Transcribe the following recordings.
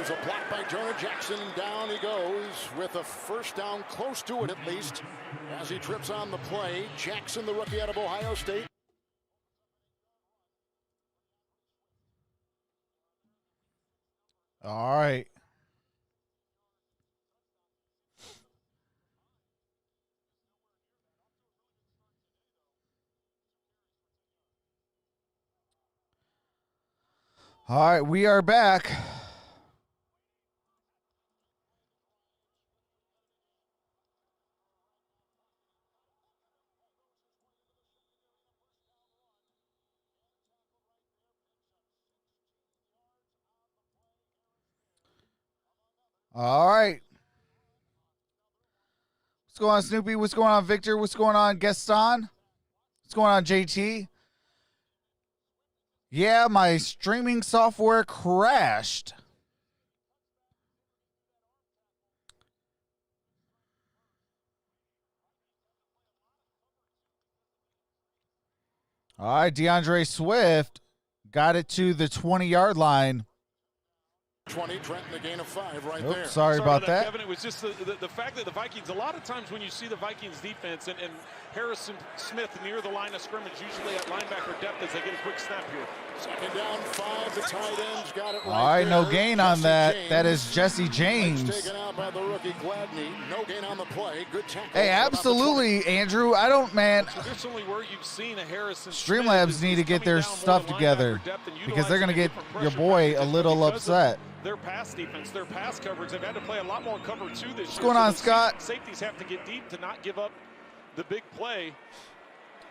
There's a block by Jonah Jackson. Down he goes with a first down, close to it at least, as he trips on the play. Jackson, the rookie out of Ohio State. All right. All right, we are back. All right. What's going on, Snoopy? What's going on, Victor? What's going on, Gaston? What's going on, JT? Yeah, my streaming software crashed. All right, DeAndre Swift got it to the 20-yard line. 20, Trenton, a gain of 5 right Oops, there. Sorry about that. Kevin, it was just the fact that the Vikings, a lot of times when you see the Vikings defense and Harrison Smith near the line of scrimmage, usually at linebacker depth as they get a quick snap here. Second down, 5, the tight ends got it right. All right, no there. gain on Jesse that. James. That is Jesse James. Taken out by the rookie Gladney. No gain on the play. Good tackle. Hey, absolutely, Andrew. I don't, man. Traditionally, where you've seen a Harrison Streamlabs need to get their stuff together because they're going to get your boy a little upset. Their pass defense, their pass coverage, they've had to play a lot more cover 2 this year. What's going on, Scott? Safeties have to get deep to not give up the big play.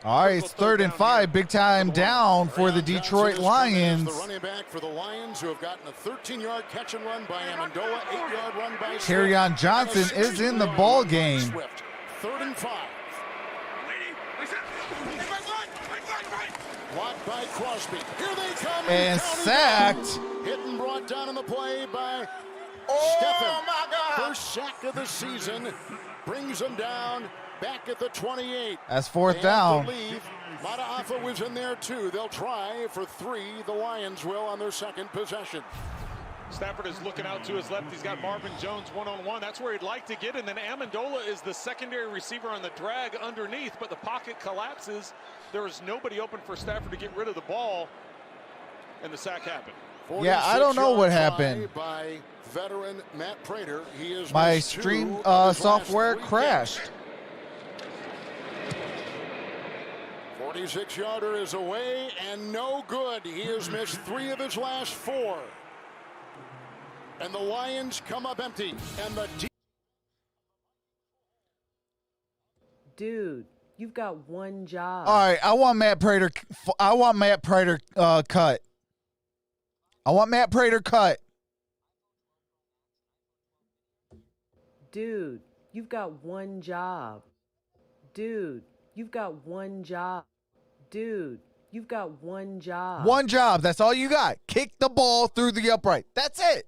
All right, it's 3rd and 5, big time down for the Detroit Lions. The running back for the Lions, who have gotten a 13-yard catch and run by Amendola, 8-yard run by Swift. Kerryon Johnson is in the ball game. 3rd and 5. Blocked by Crosby. Here they come. And sacked. Hit and brought down in the play by Stephen. My God. First sack of the season. Brings him down back at the 28. That's 4th down. Mataafa was in there too. They'll try for 3. The Lions will on their second possession. Stafford is looking out to his left. He's got Marvin Jones one-on-one. That's where he'd like to get. And then Amendola is the secondary receiver on the drag underneath, but the pocket collapses. There is nobody open for Stafford to get rid of the ball, and the sack happened. Yeah, I don't know what happened. By veteran Matt Prater. He is My stream software crashed. 46-yarder is away and no good. He has missed 3 of his last 4. And the Lions come up empty. And the dude, you've got one job. All right, I want Matt Prater. I want Matt Prater cut. I want Matt Prater cut. Dude, you've got one job. Dude, you've got one job. Dude, you've got one job. One job. That's all you got. Kick the ball through the upright. That's it.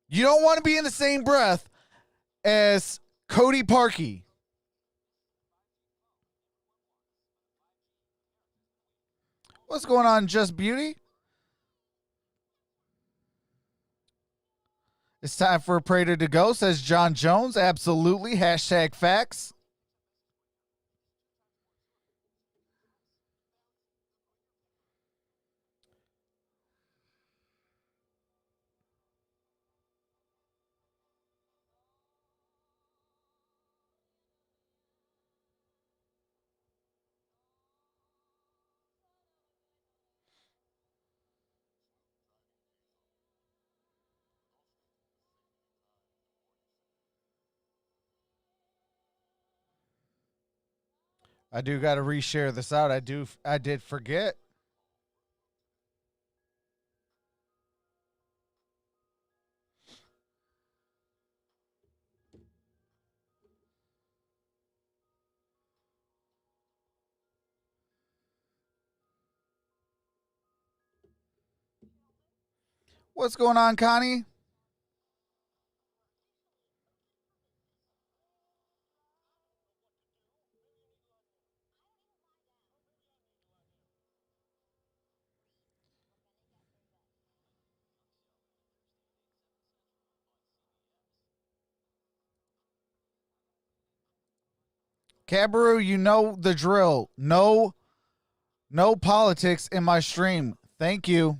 You don't want to be in the same breath as Cody Parkey. What's going on, Just Beauty? It's time for Prater to go, says John Jones. Absolutely. Hashtag facts. I do got to reshare this out. I did forget. What's going on, Connie? Cabaroo, you know the drill. No politics in my stream. Thank you.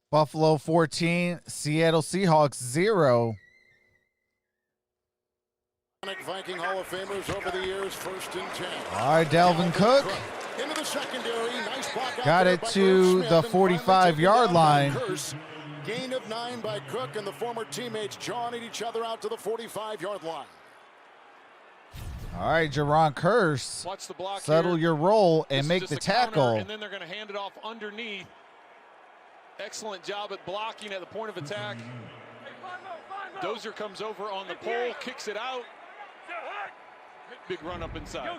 Buffalo 14, Seattle Seahawks 0. Viking Hall of Famers over the years, 1st and 10. All right, Dalvin Cook. Into the secondary. Nice block out Got there it by to Smith, the and finally 45-yard taken down by line. Curse. Gain of 9 by Cook, and the former teammates jawing at each other out to the 45-yard line. All right, Jaron Curse. Watch the block Settle here. your roll and This is make just the a counter, tackle. and then they're going to hand it off underneath. Excellent job at blocking at the point of attack. Dozier comes over on the pole, kicks it out. Big run up inside.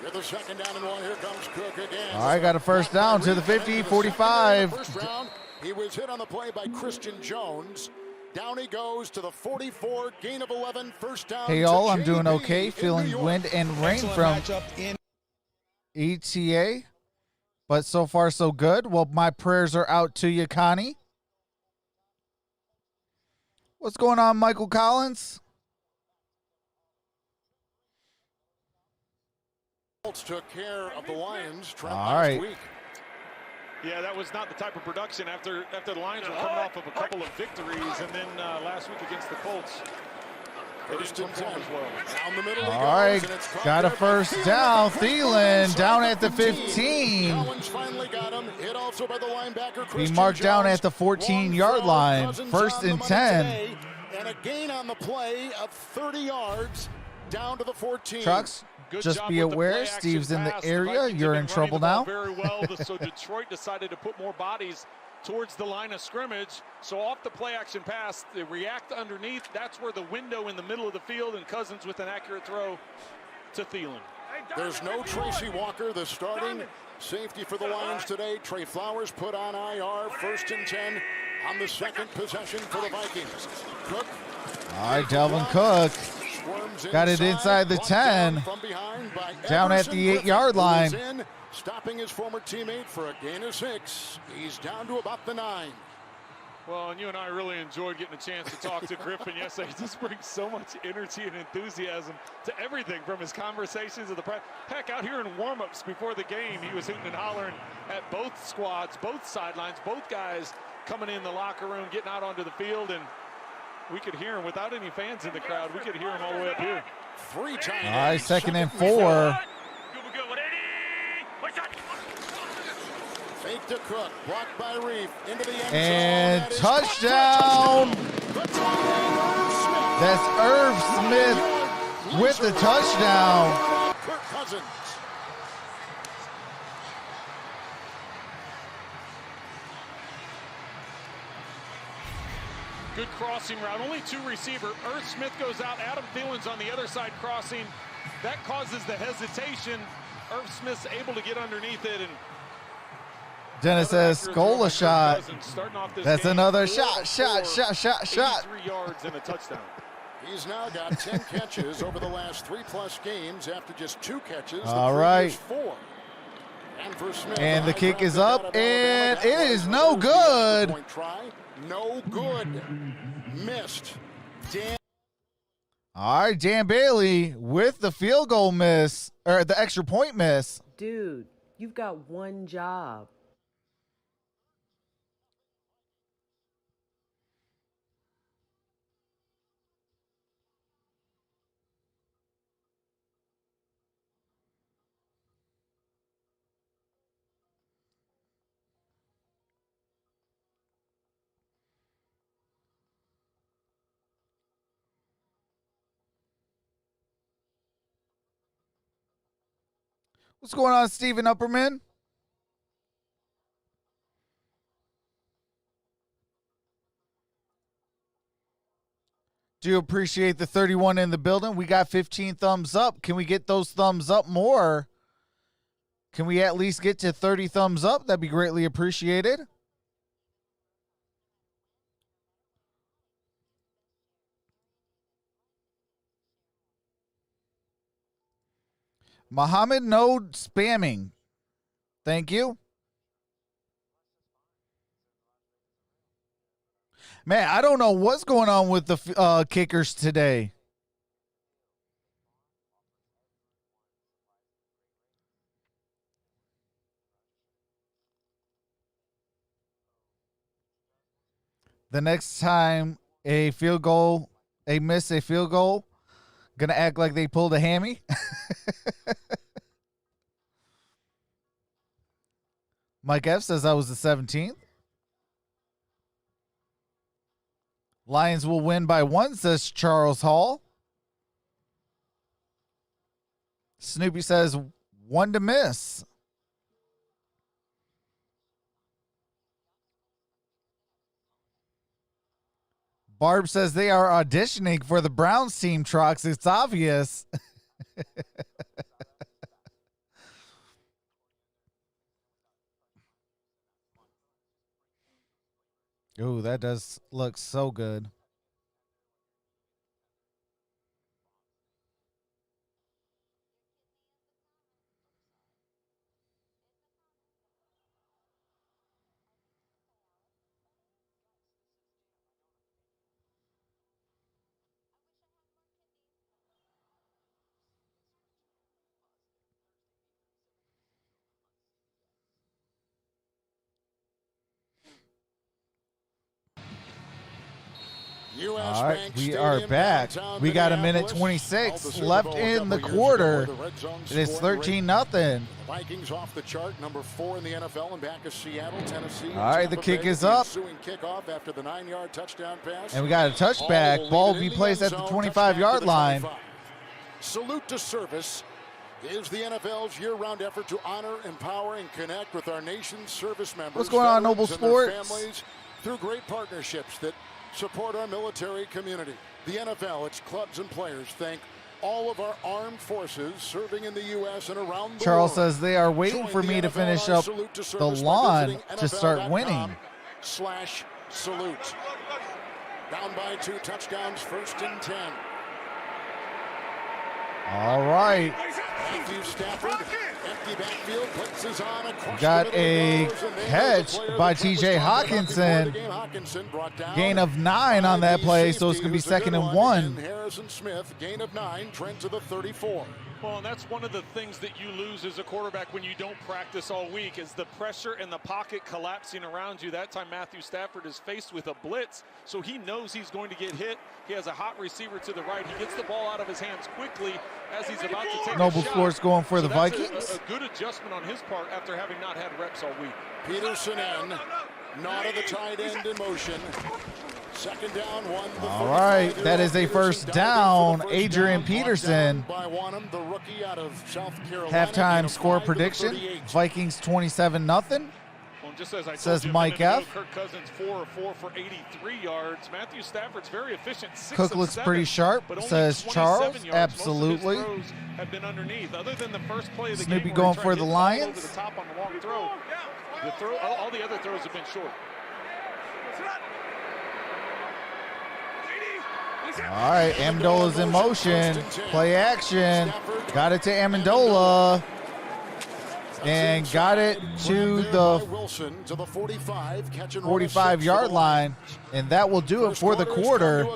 Here's the 2nd down and 1. Here comes Cook again. All right, got a first down to the 50, 45. First round, he was hit on the play by Christian Jones. Down he goes to the 44, gain of 11, first down. Hey, to y'all, I'm doing JB okay. in Feeling New York. wind and rain from ETA. But so far, so good. Well, my prayers are out to you, Connie. What's going on, Michael Collins? Colts took care of the Lions All last right. week. Yeah, that was not the type of production after the Lions were coming off of a couple of victories, and then last week against the Colts, they didn't 1st and 10. perform as well. Down the middle he All goes, right, and it's caught got a there by first Thielen down. at the Thielen inside down at the 15. 15. Collins finally got him. Hit also by the linebacker, He Christian marked down Jones. at the 14-yard Long throw, line. Cousins 1st on the and money 10. today, and a gain on the play of 30 yards down to the 14. Trucks, Good just job be with the aware, play-action Steve's in the pass. area. Vikings You're have in been running trouble the ball now. very well, so Detroit decided to put more bodies towards the line of scrimmage. So off the play-action pass, they react underneath. That's where the window in the middle of the field, and Cousins with an accurate throw to Thielen. There's no Tracy Walker, the starting safety for the Lions today. Trey Flowers put on IR, 1st and 10 on the 2nd possession for the Vikings. Cook. All right, Dalvin Cook. Got it inside the 10. From behind by Down at Everson the Griffin, 8-yard who is line. in, stopping his former teammate for a gain of 6. He's down to about the 9. Well, and you and I really enjoyed getting a chance to talk to Griffin yesterday. He just brings so much energy and enthusiasm to everything, from his conversations with the press. Heck, out here in warm-ups before the game, he was hooting and hollering at both squads, both sidelines, both guys coming in the locker room, getting out onto the field, and we could hear him without any fans in the crowd. We could hear him all the way up here. 3 times. All right, 2nd and 4. Fake to Cook, blocked by Reef, into the end zone. And That is touchdown. The touchdown. That's Irv Smith with the touchdown. Kirk Cousins. Good crossing route, only 2 receiver. Irv Smith goes out, Adam Thielen's on the other side crossing. That causes the hesitation. Irv Smith's able to get underneath it, and Dennis says, goal a shot. That's another shot. 83 yards and a touchdown. He's now got 10 catches over the last 3+ games after just 2 catches. All right. 4. And for Smith, And the kick is high-drafted up, out of Alabama, and that it was is no the good. point try. No good. Missed. Dan. All right, Dan Bailey with the field goal miss, or the extra point miss. Dude, you've got one job. What's going on, Stephen Upperman? Do appreciate the 31 in the building. We got 15 thumbs up. Can we get those thumbs up more? Can we at least get to 30 thumbs up? That'd be greatly appreciated. Muhammad, no spamming. Thank you. Man, I don't know what's going on with the kickers today. The next time a field goal, miss a field goal, gonna act like they pulled a hammy. Mike F says I was the 17th. Lions will win by 1, says Charles Hall. Snoopy says 1 to miss. Barb says they are auditioning for the Browns team, Trox. It's obvious. Ooh, that does look so good. All right, we are back. We got a minute 26 left in the quarter. It is 13-0. Vikings off the chart, number 4 in the NFL, and back to Seattle, Tennessee. All right, the kick is up. Kickoff after the 9-yard touchdown pass. And we got a touchback. Ball will be placed at the 25-yard line. Salute to service is the NFL's year-round effort to honor, empower, and connect with our nation's service members. What's going on, Noble Sports? Families through great partnerships that support our military community. The NFL, its clubs and players thank all of our armed forces serving in the U.S. and around the Charles world. says they are waiting for me to finish up the lawn to start winning. /salute. Down by 2 touchdowns, 1st and 10. All right. Matthew Stafford, empty backfield, blitzes on across Got the middle a of the catch by T.J. Hawkinson. Gain of 9 on that play, so it's going to be 2nd and 1. Harrison Smith, gain of 9, Trent to the 34. Well, and that's one of the things that you lose as a quarterback when you don't practice all week is the pressure and the pocket collapsing around you. That time Matthew Stafford is faced with a blitz, so he knows he's going to get hit. He has a hot receiver to the right. He gets the ball out of his hands quickly as he's about to take Noble a shot. Sports going for the Vikings. A good adjustment on his part after having not had reps all week. Peterson in, not of the tight end in motion. 2nd down, 1. All right, that is a first down. Adrian Peterson. Halftime score prediction. Vikings 27-0. Well, just as I says told you Mike F. Kirk Cousins 4 of 4 for 83 yards. Matthew Stafford's very efficient. 6 Cook of looks 7, pretty sharp, but only says 27 Charles. yards. Absolutely. Most of his throws have been underneath. Other than the first play of the Snoopy game going where for he the tried to get the ball Lions. over the top on the long throw. All the other throws have been short. All right, Amendola's in motion. Play action. Got it to Amendola. And got it to the 45-yard line. And that will do it for the quarter.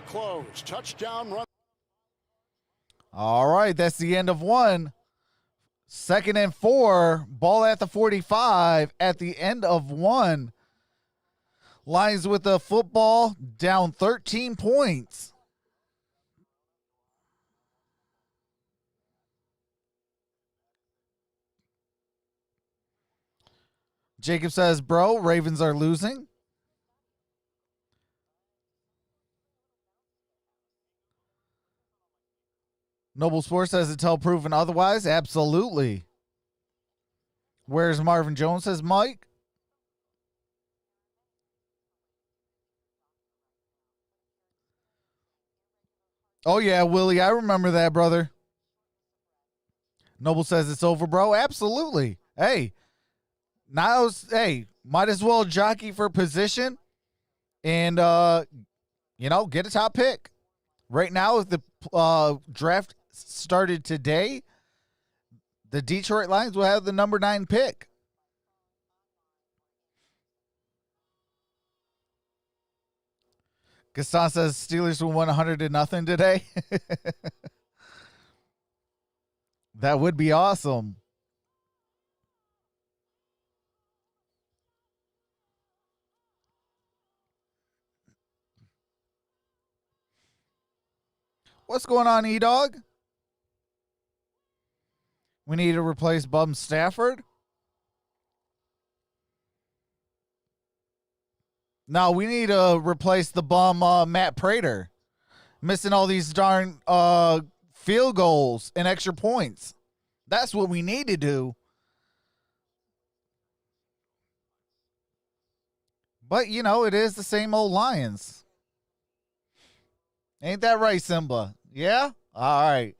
All right, that's the end of 1. 2nd and 4. Ball at the 45 at the end of 1. Lions with the football, down 13 points. Jacob says, bro, Ravens are losing. Noble Sports says until proven otherwise. Absolutely. Where's Marvin Jones, says Mike. Oh, yeah, Willie, I remember that, brother. Noble says it's over, bro. Absolutely. Hey, now, might as well jockey for position and, get a top pick. Right now, if the draft started today, The Detroit Lions will have the number 9 pick. Gaston says Steelers will win 100-0 today. That would be awesome. What's going on, E-Dog? We need to replace Bum Stafford. No, we need to replace the bum Matt Prater. Missing all these darn field goals and extra points. That's what we need to do. But, you know, it is the same old Lions. Ain't that right, Simba? Yeah? All right.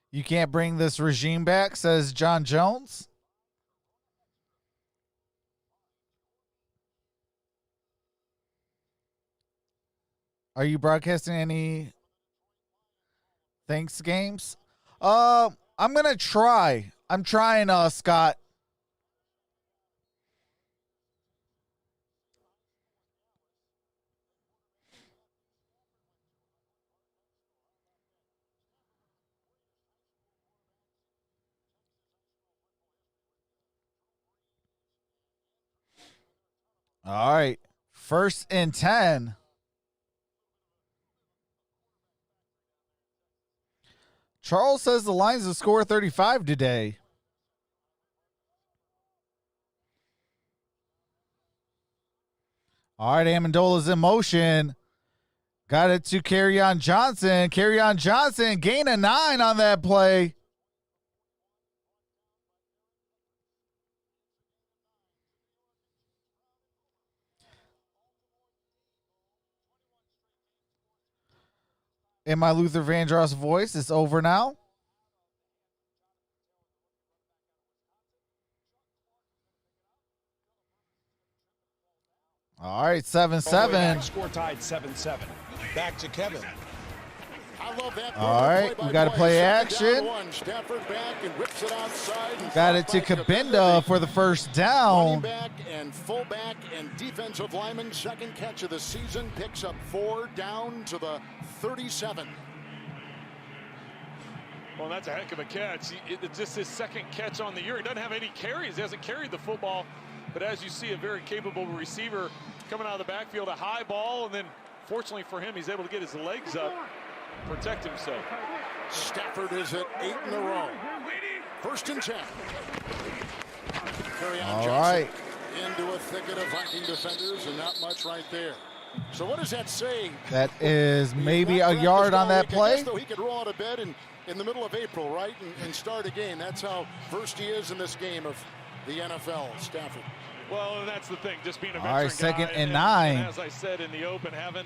You can't bring this regime back, says John Jones. Are you broadcasting any Thanks games? I'm going to try. I'm trying, Scott. All right. 1st and 10. Charles says the Lions will score 35 today. All right, Amendola's in motion. Got it to Kerryon Johnson. Kerryon Johnson gain a 9 on that play. In my Luther Vandross voice, it's over now. All right, 7-7. Score tied 7-7. Back to Kevin. I love that. All right, we got to play action. Stafford back and whips it outside. Got it to Kabinda for the first down. Running back and fullback and defensive lineman, second catch of the season, picks up 4 down to the 37. Well, that's a heck of a catch. It's just his second catch on the year. He doesn't have any carries. He hasn't carried the football. But as you see, a very capable receiver coming out of the backfield, a high ball, and then fortunately for him, he's able to get his legs up, protect himself. Stafford is at 8 in a row. 1st and 10. All right. Into a thicket of Viking defenders, and not much right there. So what does that say? That is maybe a yard on that play. I guess, though, he could roll out of bed in the middle of April, right, and start a game. That's how versed he is in this game of the NFL, Stafford. Well, and that's the thing, just being a veteran All right, 2nd guy, and 9. And as I said in the open, having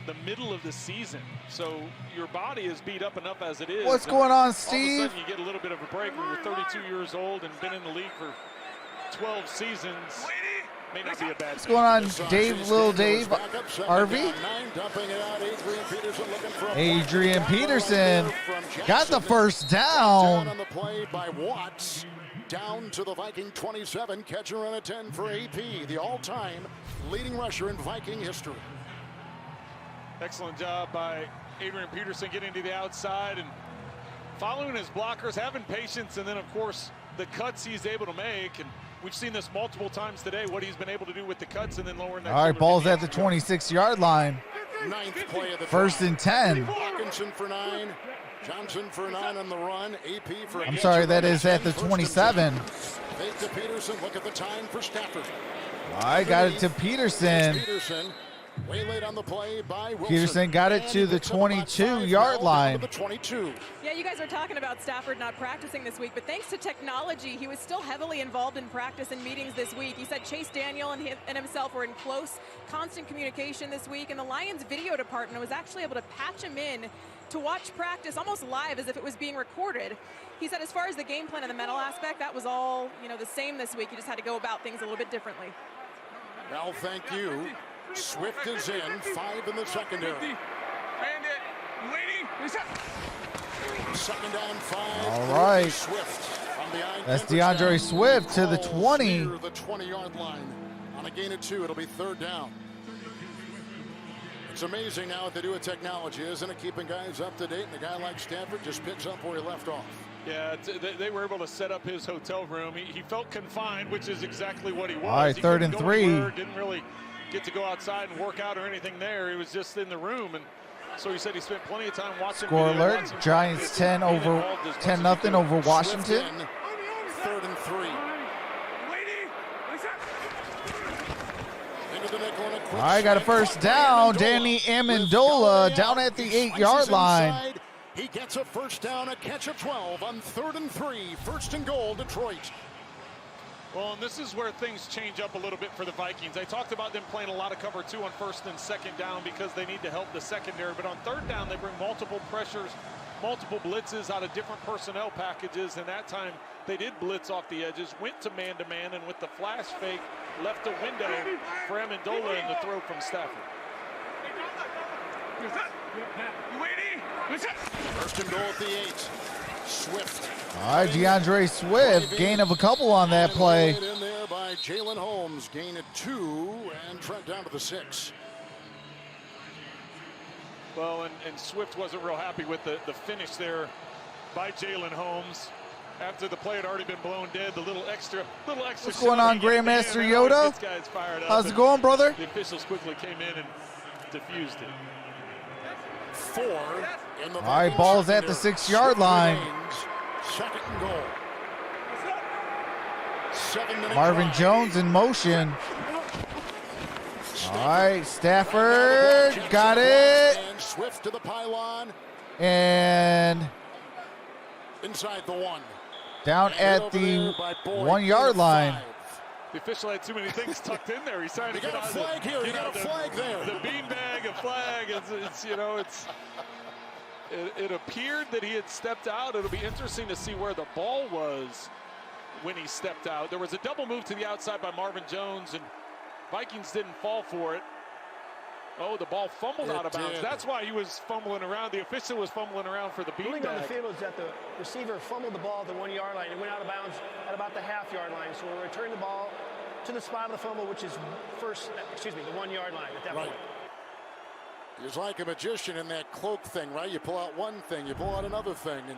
the middle of the season, so your body is beat up enough as it is. What's going on, Steve? All of a Steve? sudden, you get a little bit of a break when you're 32 years old and been in the league for 12 seasons. May not be a bad. What's going on, Dave, Lil Dave, RV? Adrian Peterson got the first down. On the play by Watts. Down to the Viking 27, catch and run at 10 for AP, the all-time leading rusher in Viking history. Excellent job by Adrian Peterson getting to the outside and following his blockers, having patience, and then, of course, the cuts he's able to make. And we've seen this multiple times today, what he's been able to do with the cuts and then lowering that. All right, ball's at the 26-yard line. 9th play of the 1st and 10. Hawkinson for 9. Johnson for 9 on the run. AP for. I'm sorry, that is at the 27. Fake to Peterson. Look at the time for Stafford. I got it to Peterson. Way late on the play by Wilson. Peterson got it to the 22-yard line. The 22. Yeah, you guys are talking about Stafford not practicing this week, but thanks to technology, he was still heavily involved in practice and meetings this week. He said Chase Daniel and himself were in close, constant communication this week, and the Lions video department was actually able to patch him in to watch practice almost live as if it was being recorded. He said as far as the game plan and the mental aspect, that was all, the same this week. You just had to go about things a little bit differently. Well, thank you. Swift is in, 5 in the secondary. Second down, 5. All right. Swift from behind. That's DeAndre Swift to the 20. Near the 20-yard line. On a gain of 2, it'll be third down. It's amazing now what they do with technology, isn't it? Keeping guys up to date, and a guy like Stafford just picks up where he left off. Yeah, they were able to set up his hotel room. He felt confined, which is exactly what he was. All right, He third couldn't and go 3. anywhere, didn't really get to go outside and work out or anything there. He was just in the room, and so he said he spent plenty of time watching. Score video, alert, watching Giants practice, 10 being over involved as much 10 as he nothing could. over Washington. Swift in, third and 3. Into the nickel and a quick All right, got a shot. first Caught by down. Amendola. Danny With Amendola Gallery down out. at the He 8-yard slices line. inside. He gets a first down, a catch of 12 on 3rd and 3. First and goal, Detroit. Well, and this is where things change up a little bit for the Vikings. I talked about them playing a lot of cover 2 on 1st and 2nd down because they need to help the secondary. But on 3rd down, they bring multiple pressures, multiple blitzes out of different personnel packages. And that time, they did blitz off the edges, went to man-to-man, and with the flash fake, left a window for Amendola in the throw from Stafford. First and goal at the 8. Swift. All right, DeAndre Swift, gain of a couple on that play. In there by Jalen Holmes, gain of 2, and Trent down to the 6. Well, and Swift wasn't real happy with the finish there by Jalen Holmes. After the play had already been blown dead, the little extra. What's going on, shot he gets Grandmaster in, Yoda? This guy's fired up, How's it and going, brother? The officials quickly came in and diffused it. 4 in the All right, ball's at the 6-yard line. Second and goal. 7-minute Marvin drive. Jones in motion. All right, Stafford got it. And Swift to the pylon. And Inside the 1. down And at over the there by Boyd, 1-yard line. 5. The official had too many things tucked in there. He's trying to You get got a out flag here. You got a flag there. The beanbag, a flag. It appeared that he had stepped out. It'll be interesting to see where the ball was when he stepped out. There was a double move to the outside by Marvin Jones, and Vikings didn't fall for it. Oh, the ball fumbled out of bounds. did. That's why he was fumbling around. The official was fumbling around for the The ruling on the beanbag. field is that the receiver fumbled the ball at the 1-yard line and went out of bounds at about the half-yard line. So we'll return the ball to the spot of the fumble, which is the 1-yard line at that Right. point. He's like a magician in that cloak thing, right? You pull out one thing, you pull out another thing, and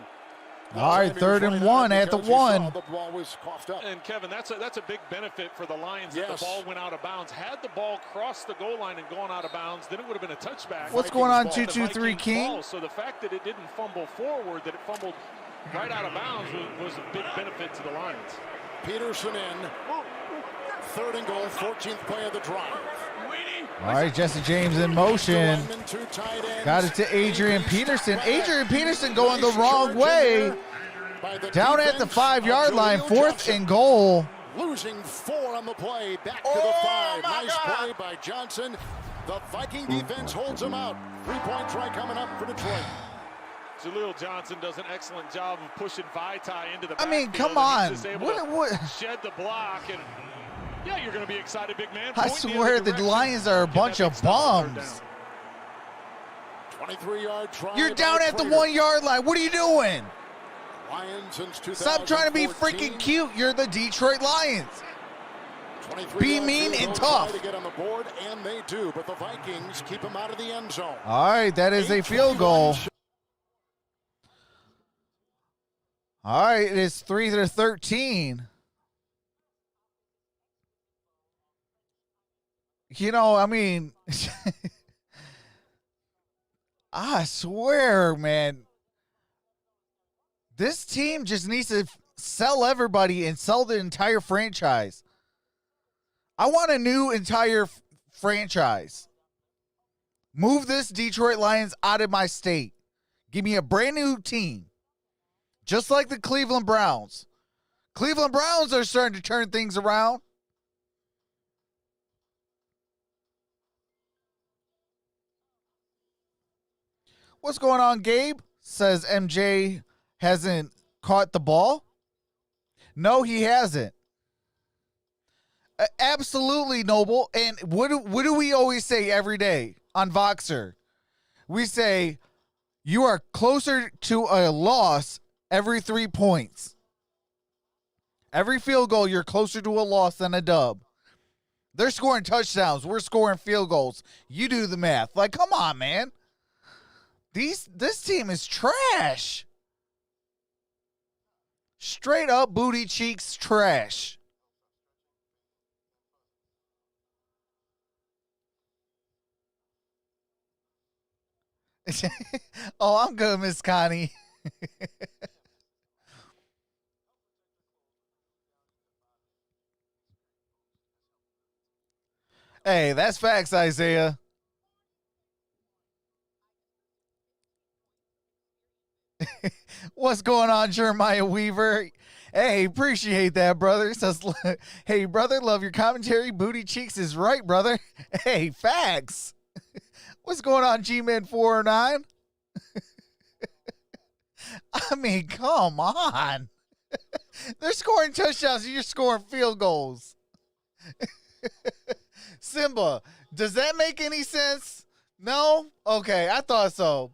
All right, 3rd and 1 at the 1. The ball was coughed up. And Kevin, that's a big benefit for the Lions that Yes. the ball went out of bounds. Had the ball crossed the goal line and gone out of bounds, then it would have been a touchback. What's going on, ball. 223 Vikings King? ball. So the fact that it didn't fumble forward, that it fumbled right out of bounds was a big benefit to the Lions. Peterson in. 3rd and goal, 14th play of the drive. All right, Jesse James in motion. Linemen, 2 tight ends. Got it to Adrian Peterson. Adrian Peterson going the wrong way. By the Down at the defense 5-yard of line, Julio 4th Johnson. and goal. Losing 4 on the play, back to Oh, the 5. my Nice God. play by Johnson. The Viking defense holds him out. 3-point try coming up for Detroit. Jaleel Johnson does an excellent job of pushing Vaitai into the I mean, backfield, come and he's on. just able What- to shed the block, and yeah, you're going to be excited, big man. I Point in swear the direction. Lions are a Get bunch that of big stop on 3rd bums. down. 23-yard try. You're by down at the Prater. 1-yard line. What are you doing? Lions since 2014. Stop trying to be freaking cute. You're the Detroit Lions. 23 Be yards mean field and goal tough. try to get on the board, and they do, but the Vikings keep him out of the end zone. All right, that is a field goal. All right, it is 3-13. I mean, I swear, man, this team just needs to sell everybody and sell the entire franchise. I want a new entire franchise. Move this Detroit Lions out of my state. Give me a brand new team. Just like the Cleveland Browns. Cleveland Browns are starting to turn things around. What's going on, Gabe? Says MJ hasn't caught the ball. No, he hasn't. Absolutely, Noble. And what do we always say every day on Voxer? We say you are closer to a loss every 3 points. Every field goal, you're closer to a loss than a dub. They're scoring touchdowns. We're scoring field goals. You do the math. Like, come on, man. This team is trash. Straight up booty cheeks trash. Oh, I'm good, Miss Connie. Hey, that's facts, Isaiah. What's going on, Jeremiah Weaver? Hey, appreciate that, brother. He says, hey, brother, love your commentary. Booty cheeks is right, brother. Hey, facts. What's going on, G-Man 409? I mean, come on. They're scoring touchdowns and you're scoring field goals. Simba, does that make any sense? No? Okay, I thought so.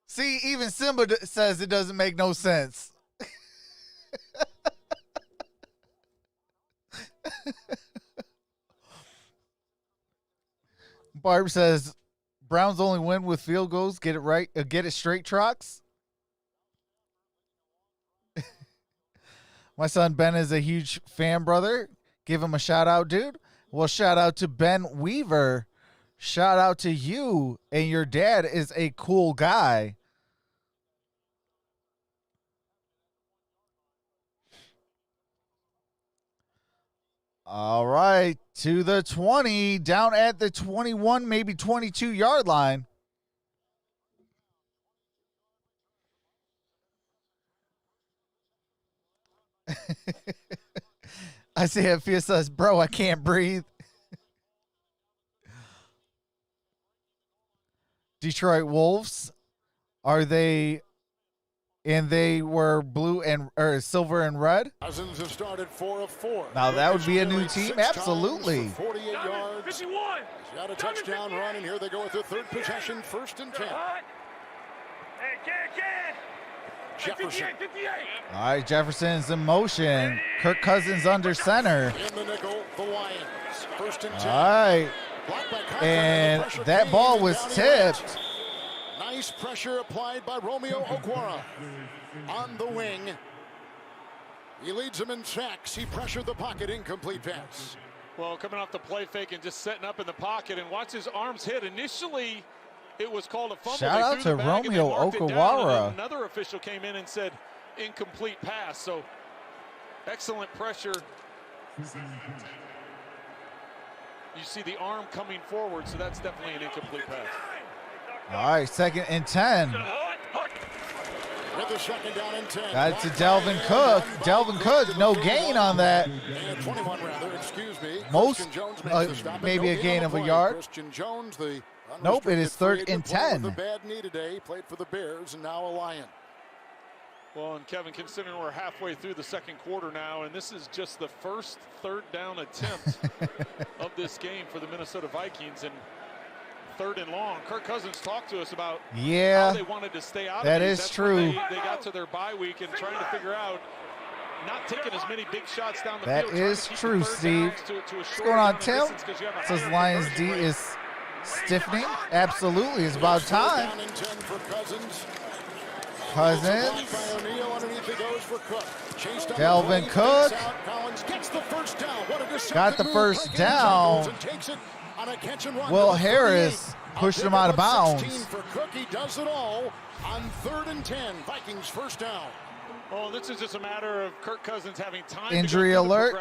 See, even Simba says it doesn't make no sense. Barb says, Browns only win with field goals. Get it right. Get it straight, Trox. My son Ben is a huge fan, brother. Give him a shout out, dude. Well, shout out to Ben Weaver. Shout out to you. And your dad is a cool guy. All right, to the 20, down at the 21, maybe 22-yard line. Isaiah Fia says, bro, I can't breathe. Detroit Wolves, are they... And they were blue and or silver and red. Cousins have started 4 of 4. Now that would be a new team, absolutely. 48 yards. He's got a touchdown run, and here they go with their third possession, 1st and 10. Jefferson. All right, Jefferson's in motion. Kirk Cousins under center. In the nickel, the Lions. 1st and 10. All right, and that ball was tipped. Nice pressure applied by Romeo Okwara on the wing. He leads them in sacks. He pressured the pocket, incomplete pass. Well, coming off the play fake and just setting up in the pocket, and watch his arms hit. Initially, it was called a fumble. Shout out to Romeo Okwara. Another official came in and said incomplete pass. So excellent pressure. You see the arm coming forward, so that's definitely an incomplete pass. All right, 2nd and 10. With the 2nd down and 10. Got it to Delvin Cook. Delvin Cook, no gain on that. And 21 rather, excuse me. Most, maybe a gain of a yard. Christian Jones, the nope, it is 3rd and 10. With a bad knee today, played for the Bears and now a Lion. Well, and Kevin, considering we're halfway through the 2nd quarter now, and this is just the first 3rd down attempt of this game for the Minnesota Vikings, and 3rd and long. Kirk Cousins talked to us about how they wanted to stay out of that these. is true. They got to their bye week and trying to figure out not taking as many big shots down the field. That is true, Steve. What's going on, Tim? Says Lions D is stiffening. Absolutely. It's about time. Cousins. Delvin Cook. Got the first down. Will Harris pushed him out of bounds. For Cook, he does it all on 3rd and 10. Vikings first down. Well, this is just a matter of Kirk Cousins having time. Injury to alert.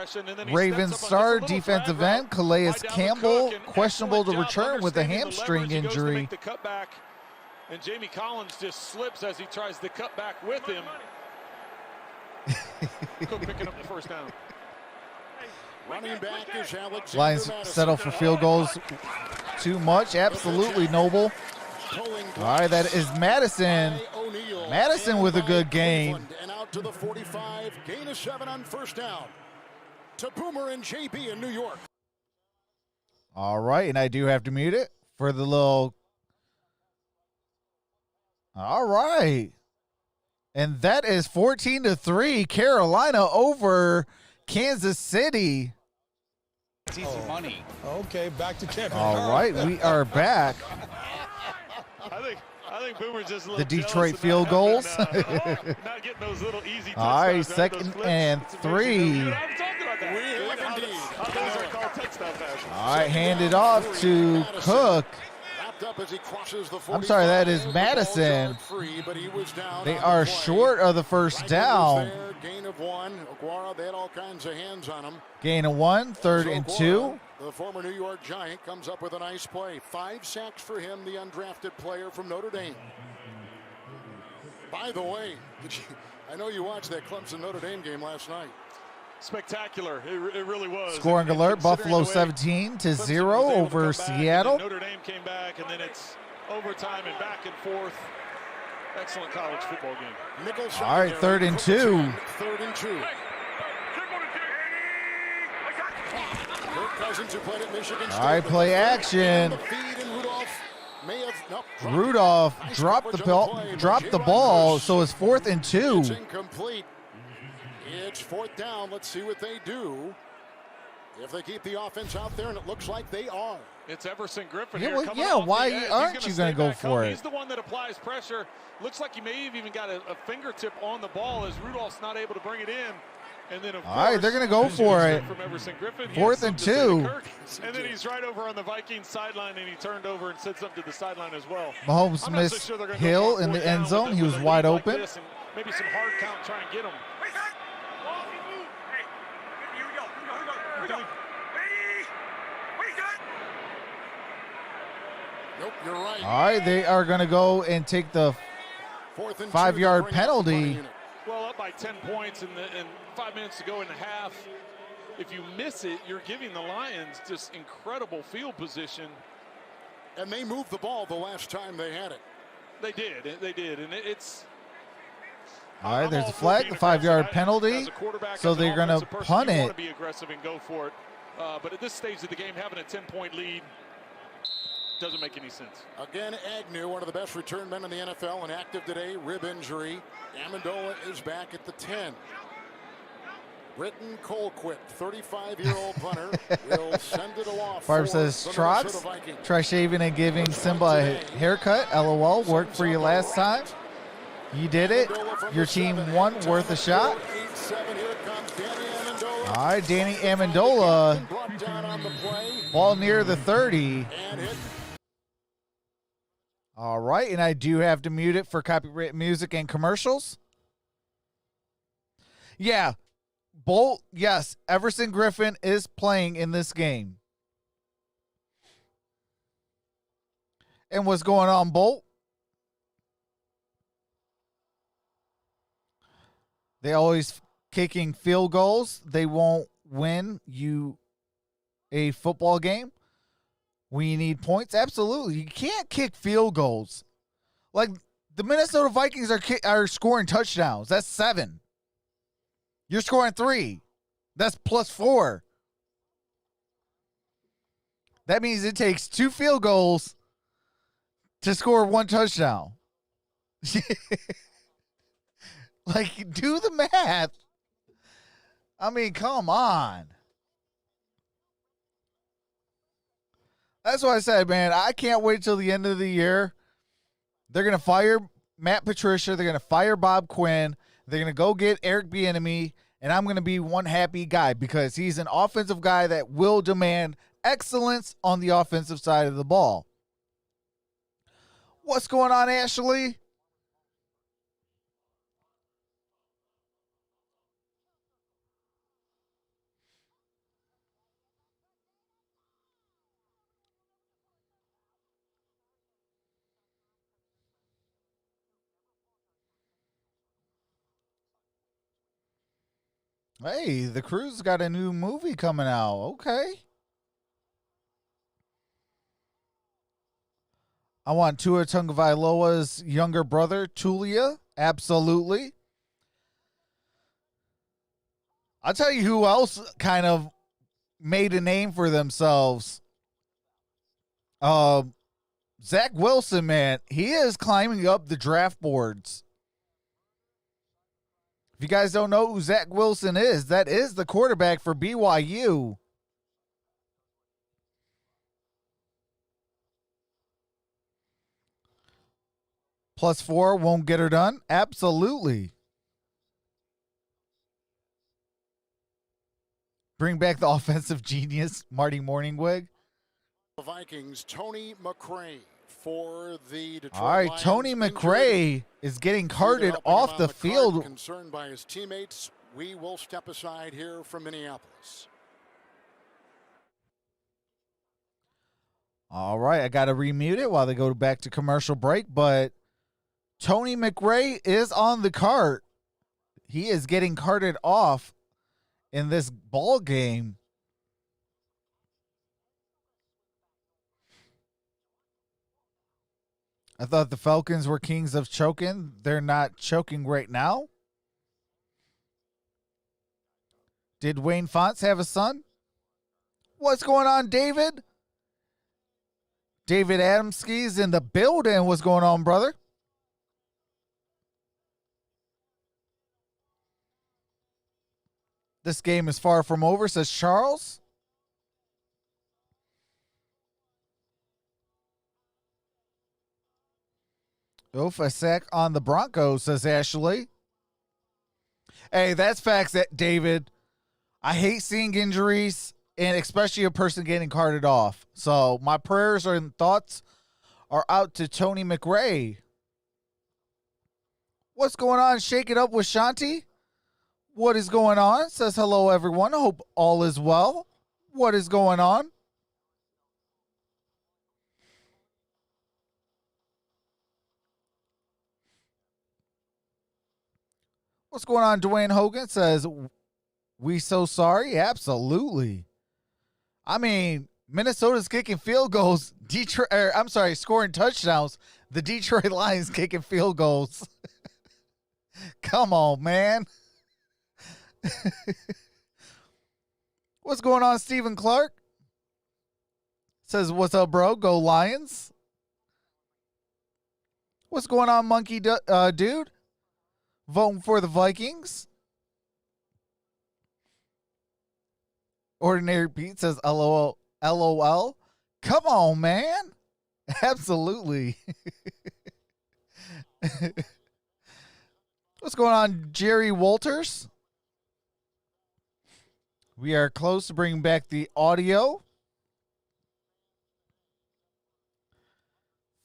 Ravens star defensive end Calais Campbell questionable to return with a hamstring injury. The cutback, and Jamie Collins just slips as he tries to cut back with him. Cook picking up the first down. Running back is Alexander Lions Madison. settle for field goals too much. Absolutely, Noble. pulling All right, that is Madison. by O'Neal. Madison And with a by good game. Cleveland. And out to the 45. Gain of 7 on first down. To Boomer and JB in New York. All right, and I do have to mute it for the little. All right. And that is 14-3, Carolina over Kansas City. It's easy money. Okay, back to Kevin. All right, we are back. I think Boomer's just a little The Detroit jealous field about goals. having, not getting those little easy All right, touchdowns, right? Those second flips. and It's amazing. 3. Dude, I'm talking about that. We Look have how indeed. those are called touchdown passes. All right, handed off to Cook. Wrapped up as he crosses the 45. I'm sorry, that is The ball's Madison. yard free, but he was down They on are the play. short of the first Vikings down. there, gain of 1. Aguara, they had all kinds of hands on him. Gain of 1, third and 2. The former New York Giant comes up with a nice play. 5 sacks for him, the undrafted player from Notre Dame. By the way, I know you watched that Clemson Notre Dame game last night. Spectacular. It really was. Scoring And alert, considering Buffalo the way 17 to Clemson was 0 able to over come back, and Seattle. then Notre Dame came back, and then it's overtime and back and forth. Excellent college football game. Nickel All right, secondary, third and Cook 2. 10, 3rd and 2. Kirk Cousins, who played at Michigan State. All right, play action. The feed, and Rudolph may have dropped. Rudolph Nice dropped the coverage on play, but dropped the J-Rod ball, Hurst, so it's 4th and 2. It's incomplete. It's 4th down. Let's see what they do. If they keep the offense out there, and it looks like they are. It's Everson Griffin Yeah, here well, coming yeah, off why the edge. aren't He's you gonna gonna go stay back for home. it? He's the one that applies pressure. Looks like he may have even got a fingertip on the ball as Rudolph's not able to bring it in. And then, of All right, course, they're gonna go for it. From Everson Griffin. He 4th had and something to say 2. to Kirk, and then he's right over on the Vikings sideline, and he turned over and said something to the sideline as well. Mahomes I'm not so missed sure they're gonna Hill go for in fourth the down end zone. with He a was lead wide like open. this, and maybe some hard count, try and get him. Nope, you're right. All right, they are going to go and take the 4th and 2, 5-yard they bring out the punting penalty. unit. Well, up by 10 points and 5 minutes to go in the half. If you miss it, you're giving the Lions just incredible field position. And they moved the ball the last time they had it. They did, and it's. All right, I'm there's all a for flag, being the 5-yard aggressive. penalty. As a quarterback, So as an they're going to offensive person, punt you it. want to be aggressive and go for it. But at this stage of the game, having a 10-point lead doesn't make any sense. Again, Agnew, one of the best return men in the NFL, and active today, rib injury. Amendola is back at the 10. Britton Colquitt, 35-year-old punter, will send it aloft. Barb for says, the Trox, Minnesota Vikings. try shaving and giving Simba a haircut. LOL, worked for you last time. You did it. Your team won, worth a shot. 4-8-7, here comes Danny Amendola. All right, Danny Amendola, Brought down on the play ball near the 30. and hit. All right, and I do have to mute it for copyright music and commercials. Yeah, Bolt, yes, Everson Griffin is playing in this game. And what's going on, Bolt? They always kicking field goals. They won't win you a football game. We need points. Absolutely. You can't kick field goals. Like the Minnesota Vikings are scoring touchdowns. That's 7. You're scoring 3. That's +4. That means it takes 2 field goals to score 1 touchdown. Like, do the math. I mean, come on. That's what I said, man. I can't wait till the end of the year. They're going to fire Matt Patricia. They're going to fire Bob Quinn. They're going to go get Eric Bieniemy, and I'm going to be one happy guy because he's an offensive guy that will demand excellence on the offensive side of the ball. What's going on, Ashley? Hey, the Crew's got a new movie coming out. Okay. I want Tua Tagovailoa's younger brother, Tulia. Absolutely. I'll tell you who else kind of made a name for themselves. Zach Wilson, man. He is climbing up the draft boards. If you guys don't know who Zach Wilson is, that is the quarterback for BYU. +4 won't get her done? Absolutely. Bring back the offensive genius, Marty Morningwig. The Vikings, Tony McRae for the Detroit All right, Lions. Tony McRae is getting carted off the field. Concerned by his teammates, we will step aside here from Minneapolis. All right, I got to remute it while they go back to commercial break, but Tony McRae is on the cart. He is getting carted off in this ball game. I thought the Falcons were kings of choking. They're not choking right now. Did Wayne Fonts have a son? What's going on, David? David Adamski's in the building. What's going on, brother? This game is far from over, says Charles. Oof, a sack on the Broncos, says Ashley. Hey, that's facts, David. I hate seeing injuries, and especially a person getting carted off. So my prayers and thoughts are out to Tony McRae. What's going on? Shake it up with Shanti. What is going on? Says hello, everyone. I hope all is well. What is going on? What's going on? Dwayne Hogan says, we so sorry. Absolutely. I mean, Minnesota's kicking field goals. Scoring touchdowns. The Detroit Lions kicking field goals. Come on, man. What's going on, Stephen Clark? Says, what's up, bro? Go Lions. What's going on, Monkey Dude? Voting for the Vikings. Ordinary Pete says, LOL. LOL. Come on, man. Absolutely. What's going on, Jerry Walters? We are close to bringing back the audio.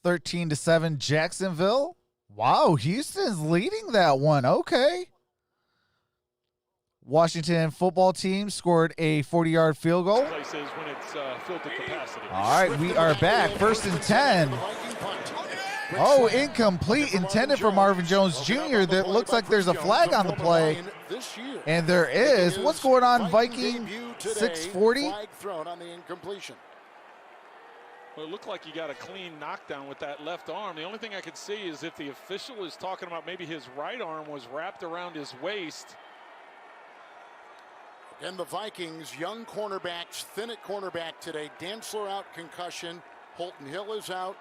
13-7 Jacksonville. Wow, Houston's leading that one. Okay. Washington football team scored a 40-yard field goal. Places when it's filled to capacity. All right, we are back. 1st and 10. Oh, incomplete, intended for Marvin Jones Jr. That looks like there's a flag on the play. And there is. What's going on, Viking 640? Flag thrown on the incompletion. Well, it looked like he got a clean knockdown with that left arm. The only thing I could see is if the official is talking about maybe his right arm was wrapped around his waist. And the Vikings, young cornerbacks, thin at cornerback today. Dantzler out, concussion. Holton Hill is out.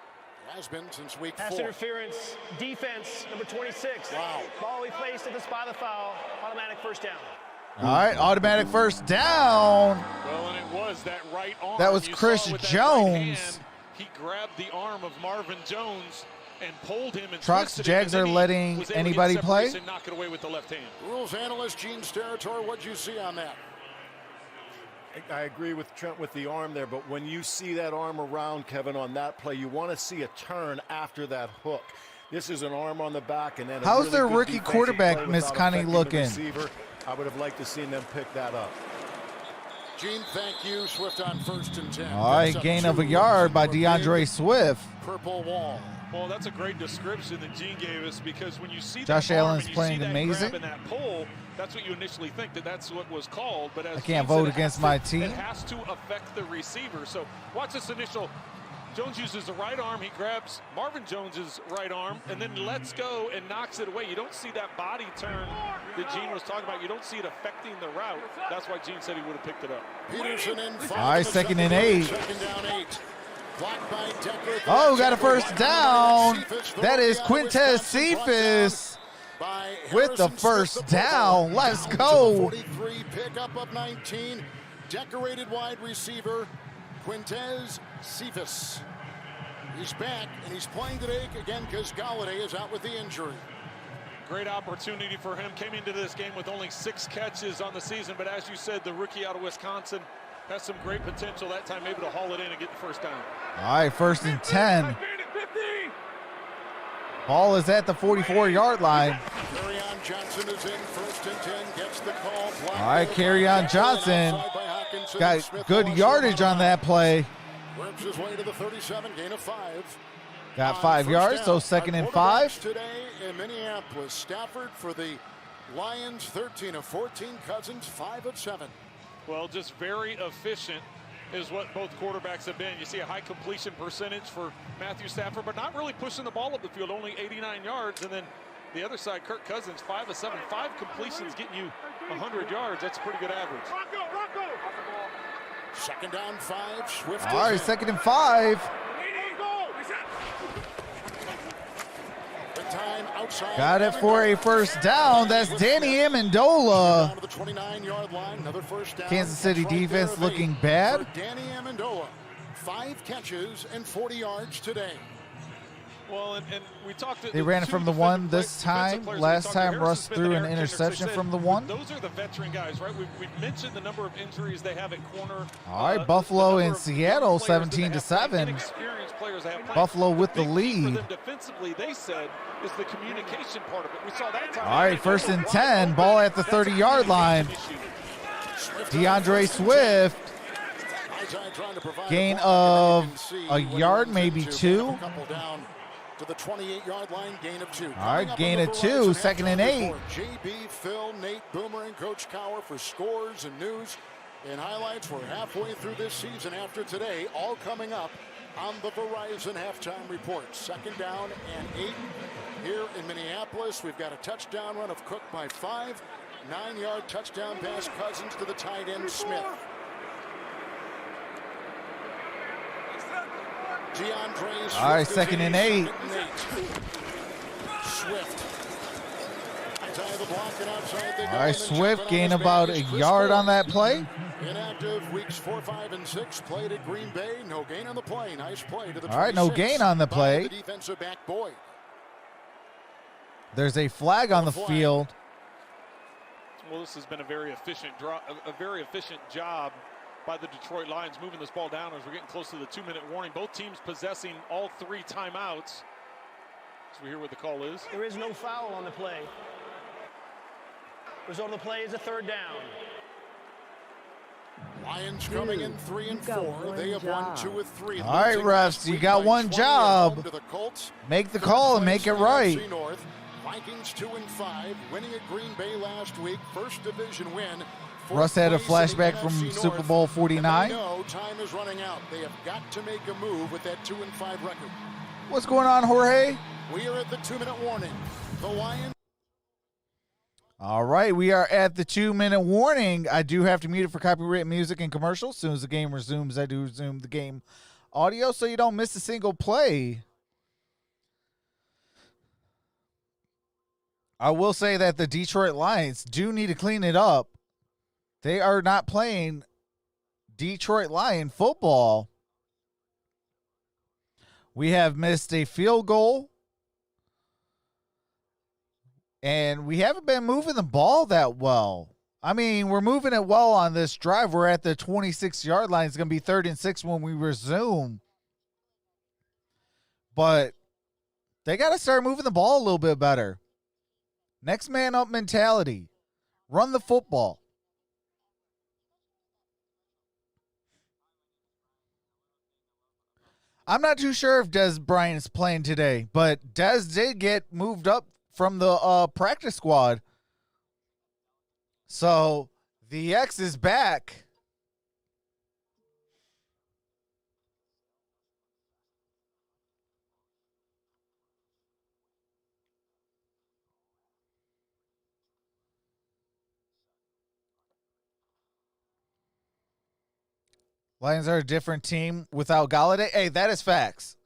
Has been since week 4. Pass interference, defense, number 26. Wow. Ball we placed at the spot of the foul. Automatic first down. All right, automatic first down. Well, and it was that right arm. That was Chris Jones. He grabbed the arm of Marvin Jones and pulled him and Trox, Jags are letting anybody play? And knock it away with the left hand. Rules analyst Gene Steratore, what'd you see on that? I agree with Trent with the arm there, but when you see that arm around, Kevin, on that play, you want to see a turn after that hook. This is an arm on the back, and then how's really their good rookie defensive quarterback, play Miss without Connie, affecting the looking? receiver. I would have liked to seen them pick that up. Gene, thank you. Swift on 1st and 10. All right, gain of a yard by DeAndre Swift. Purple wall. Well, that's a great description that Gene gave us, because when you see Josh that arm Allen's and you playing see that amazing. grab and that pull, that's what you initially think that's what was called. But as I can't Gene said, vote against my team. It has to affect the receiver. So watch this initial Jones uses the right arm. He grabs Marvin Jones's right arm and then lets go and knocks it away. You don't see that body turn that Gene was talking about. You don't see it affecting the route. That's why Gene said he would have picked it up. Peterson in 5. All right, second and 8. Second down 8. Blocked by Decker. Oh, got a first down. That is Quintez Cephas with the first down. Let's go. 43 pickup of 19. Decorated wide receiver Quintez Cephas. He's back and he's playing today again because Galladay is out with the injury. Great opportunity for him. Came into this game with only 6 catches on the season, but as you said, the rookie out of Wisconsin has some great potential that time, maybe to haul it in and get the first down. All right, first and 10. Ball is at the 44-yard line. Kerryon Johnson is in, first and 10, gets the call. All right, Kerryon Johnson got good yardage on that play. Works his way to the 37, gain of 5. Got 5 yards, so second and 5. Today in Minneapolis, Stafford for the Lions, 13 of 14. Cousins, 5 of 7. Well, just very efficient is what both quarterbacks have been. You see a high completion percentage for Matthew Stafford, but not really pushing the ball up the field, only 89 yards. And then the other side, Kirk Cousins, 5 of 7. 5 completions getting you 100 yards. That's a pretty good average. Second down 5. Swift. All right, second and 5. Time outside. Got it for a first down. That's Danny Amendola. Down to the 29-yard line. Another first down. Kansas City Right defense there, looking bad. for Danny Amendola. 5 catches and 40 yards today. Well, and we talked. They ran it from the 1 this time. Last time Russ threw an interception from the 1. Those are the veteran guys, right? We've mentioned the number of injuries they have at corner. All right, Buffalo and Seattle 17-7. Buffalo with the lead. Defensively, they said is the communication part of it. We saw that time. All right, first and 10. Ball at the 30-yard line. DeAndre Swift. Gain of a yard, maybe 2. To the 28-yard line, gain of 2. All right, gain of 2, second and 8. JB, Phil, Nate, Boomer, and Coach Cower for scores and news and highlights. We're halfway through this season after today, all coming up on the Verizon Halftime Report. Second down and 8 here in Minneapolis. We've got a touchdown run of Cook by 5. 9-yard touchdown pass Cousins to the tight end Smith. All right, second and 8. Swift. All right, Swift gained about a yard on that play. Inactive weeks 4, 5, and 6. Played at Green Bay. No gain on the play. Nice play to the. All right, no gain on the play. The defensive back Boyd. There's a flag on the field. Well, this has been a very efficient job by the Detroit Lions, moving this ball down as we're getting close to the 2-minute warning. Both teams possessing all 3 timeouts. So we hear what the call is. There is no foul on the play. Result of the play is a 3rd down. Lions coming in 3 and 4. They have won 2 of 3. All right, refs, you got one job. Make the call and make it right. NFC North. Vikings 2 and 5, winning at Green Bay last week. First division win. Russ had a flashback from Super Bowl 49. No, time is running out. They have got to make a move with that 2 and 5 record. What's going on, Jorge? We are at the 2-minute warning. The Lions. All right, we are at the 2-minute warning. I do have to mute it for copyright music and commercials. As soon as the game resumes, I do resume the game audio so you don't miss a single play. I will say that the Detroit Lions do need to clean it up. They are not playing Detroit Lion football. We have missed a field goal. And we haven't been moving the ball that well. I mean, we're moving it well on this drive. We're at the 26-yard line. It's going to be 3rd and 6 when we resume. But they got to start moving the ball a little bit better. Next man up mentality. Run the football. I'm not too sure if Dez Bryant is playing today, but Dez did get moved up from the practice squad. So the X is back. Lions are a different team without Galladay. Hey, that is facts.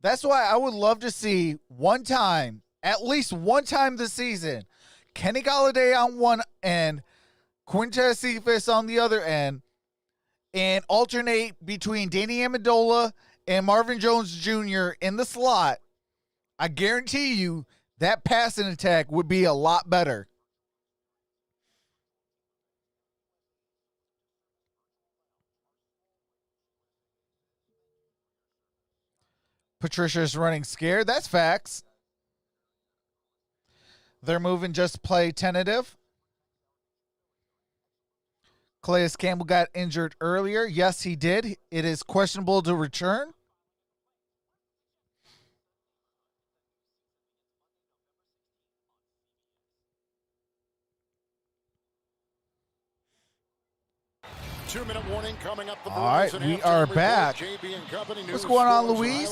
That's why I would love to see one time, at least one time this season, Kenny Galladay on one end, Quintez Cephas on the other end, and alternate between Danny Amendola and Marvin Jones Jr. in the slot. I guarantee you that passing attack would be a lot better. Patricia's running scared. That's facts. They're moving just play tentative. Calais Campbell got injured earlier. Yes, he did. It is questionable to return. Two-minute warning coming up. All right, we are back. What's going on, Louise?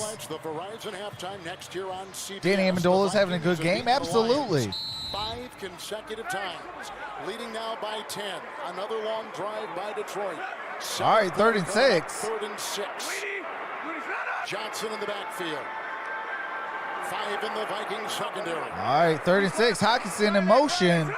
Danny Amendola is having a good game. Absolutely. 5 consecutive times. Leading now by 10. Another long drive by Detroit. All right, 3rd and 6. 3rd and 6. Johnson in the backfield. 5 in the Vikings secondary. All right, 3rd and 6. Hawkinson in motion.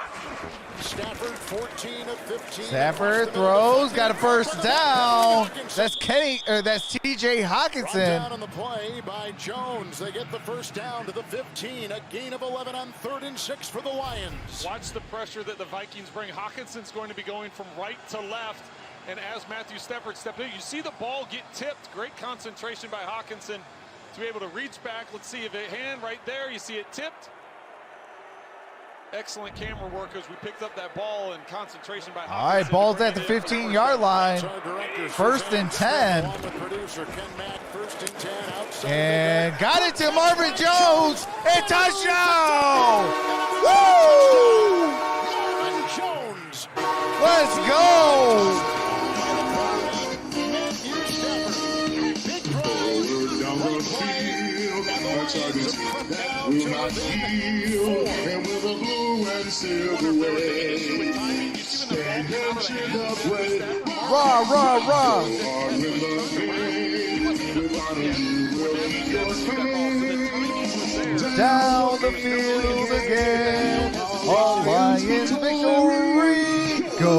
Stafford 14 of 15. Stafford throws, got a first down. That's TJ Hawkinson. Down on the play by Jones. They get the first down to the 15. A gain of 11 on 3rd and 6 for the Lions. Watch the pressure that the Vikings bring. Hawkinson's going to be going from right to left. And as Matthew Stafford stepped in, you see the ball get tipped. Great concentration by Hawkinson to be able to reach back. Let's see if a hand right there. You see it tipped. Excellent camera work as we picked up that ball and concentration by Hawkinson. All right, ball's at the 15-yard line. 1st and 10. And got it to Marvin Jones. And touchdown! Woo! Let's go! Rah, rah, rah. Down the field again. All Lions victory. Go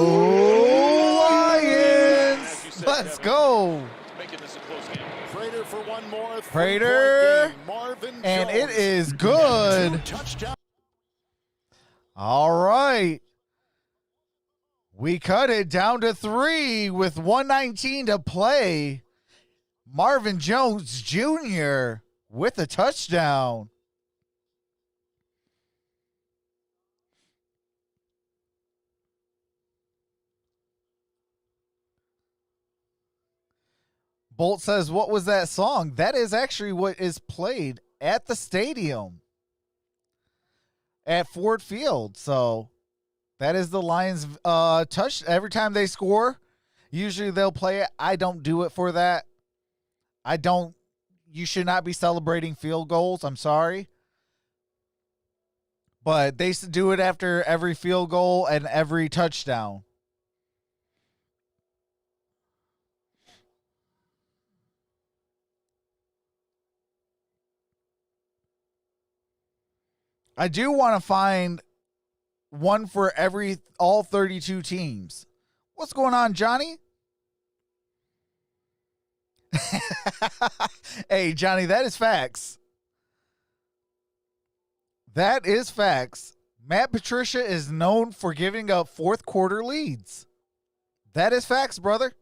Lions. Let's go. Prater for one more. Prater. Marvin And Jones. it is good. All right. We cut it down to 3 with 1:19 to play. Marvin Jones Jr. with a touchdown. Bolt says, what was that song? That is actually what is played at the stadium at Ford Field. So that is the Lions touch. Every time they score, usually they'll play it. I don't do it for that. You should not be celebrating field goals. I'm sorry. But they do it after every field goal and every touchdown. I do want to find one for all 32 teams. What's going on, Johnny? Hey, Johnny, that is facts. That is facts. Matt Patricia is known for giving up fourth quarter leads. That is facts, brother.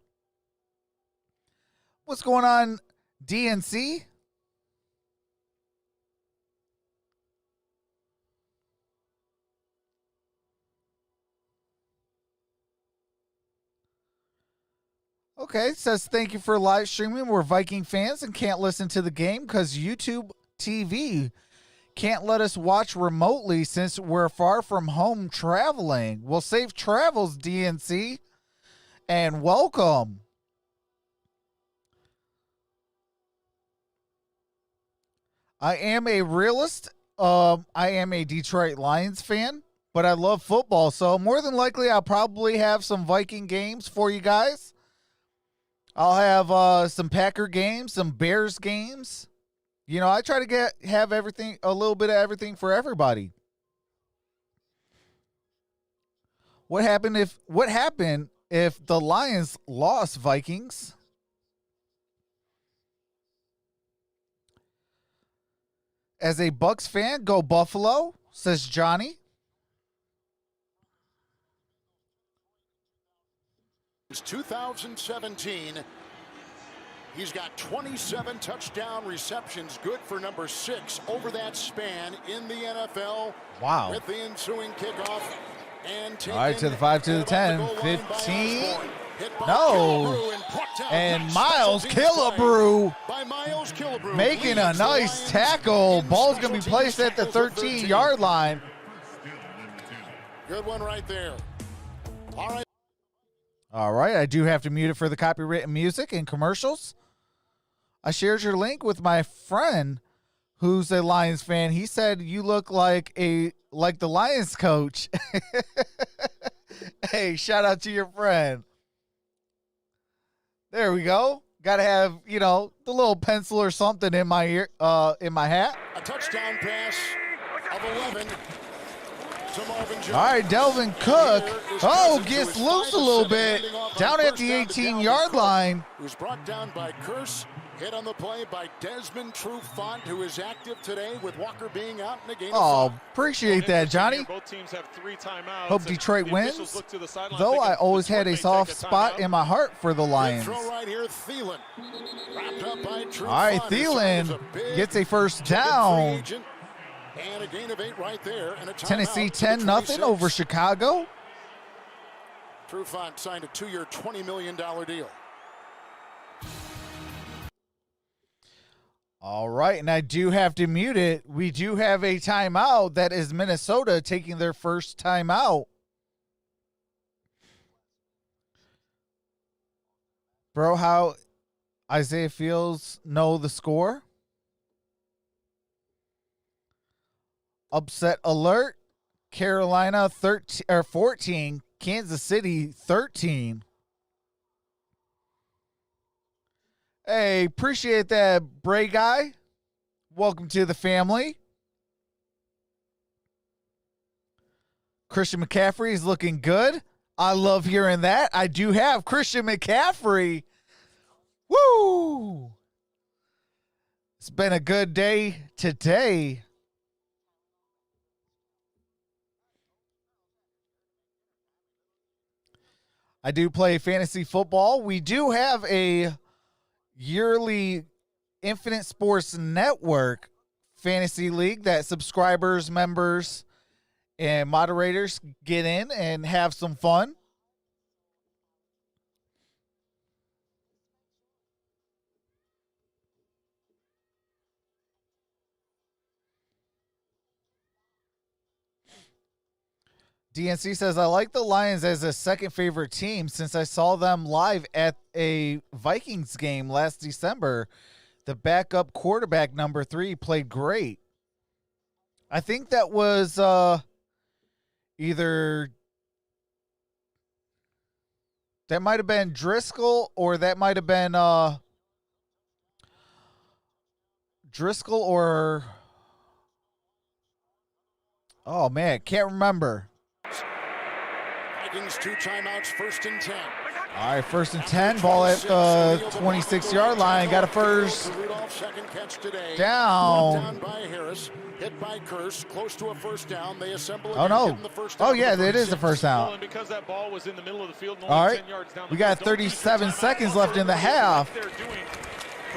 What's going on, DNC? Okay, says thank you for live streaming. We're Viking fans and can't listen to the game because YouTube TV can't let us watch remotely since we're far from home traveling. Well, safe travels, DNC, and welcome. I am a realist. I am a Detroit Lions fan, but I love football. So more than likely, I'll probably have some Viking games for you guys. I'll have some Packer games, some Bears games. You know, I try to have everything, a little bit of everything for everybody. What happened if the Lions lost, Vikings? As a Bucs fan, go Buffalo, says Johnny. It's 2017. He's got 27 touchdown receptions, good for number 6 over that span in the NFL. Wow. With the ensuing kickoff. And all right, to the 5, to the 10, 15. No. And Miles Killebrew making a nice tackle. Ball's going to be placed at the 13-yard line. Good one right there. All right. All right, I do have to mute it for the copywritten music and commercials. I shared your link with my friend who's a Lions fan. He said you look like the Lions coach. Hey, shout out to your friend. There we go. Got to have, you know, the little pencil or something in my ear, in my hat. A touchdown pass of 11 to Marvin Jones. All right, Delvin Cook. Oh, gets loose a little bit down at the 18-yard line. Who's brought down by Curse. Hit on the play by Desmond Trufant, who is active today with Walker being out in the game. Oh, appreciate that, Johnny. Both teams have 3 timeouts. Hope Detroit wins. Though I always had a soft spot in my heart for the Lions. Throw right here, Thielen. Wrapped up by Trufant. All right, Thielen gets a first down. And a gain of 8 right there. And a Tennessee 10-0 over Chicago. Trufant signed a 2-year, $20 million deal. All right, and I do have to mute it. We do have a timeout. That is Minnesota taking their first timeout. Bro, how Isaiah Fields know the score? Upset alert. Carolina 14, Kansas City 13. Hey, appreciate that, Bray guy. Welcome to the family. Christian McCaffrey is looking good. I love hearing that. I do have Christian McCaffrey. Woo! It's been a good day today. I do play fantasy football. We do have a yearly Infinite Sports Network fantasy league that subscribers, members, and moderators get in and have some fun. DNC says, I like the Lions as a second favorite team since I saw them live at a Vikings game last December. The backup quarterback, number 3, played great. I think that was either that might have been Driscoll or that might have been Driscoll or oh man, can't remember. Vikings 2 timeouts, 1st and 10. All right, 1st and 10, ball at the 26-yard line. Got a first down. Down by Harris, hit by Curse, close to a first down. They assemble it. Oh no! Oh yeah, it is the first down. Because that ball was in the middle of the field. All right, we got 37 seconds left in the half.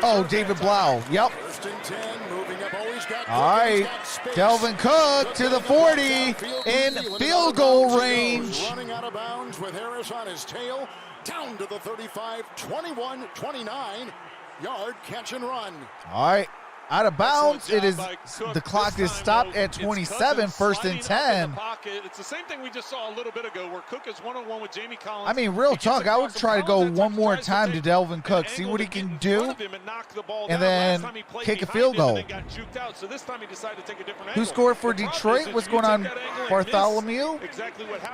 Oh, David Blau. Yep. 1st and 10, moving up. Oh, he's got all right, Delvin Cook to the 40 in field goal range. Running out of bounds with Harris on his tail. Down to the 35, 21, 29 yard catch and run. All right, Out of bounds. It is. Cook. The clock This is time, stopped though, at it's 27, Cousins first and sliding up 10. in the pocket. It's the same thing we just saw a little bit ago where Cook is one-on-one with Jamie Collins. I mean, real talk, I would try to go one more time to Delvin Cook, see what he can do, and then kick a field goal. Who scored for Detroit? What's going on, Bartholomew?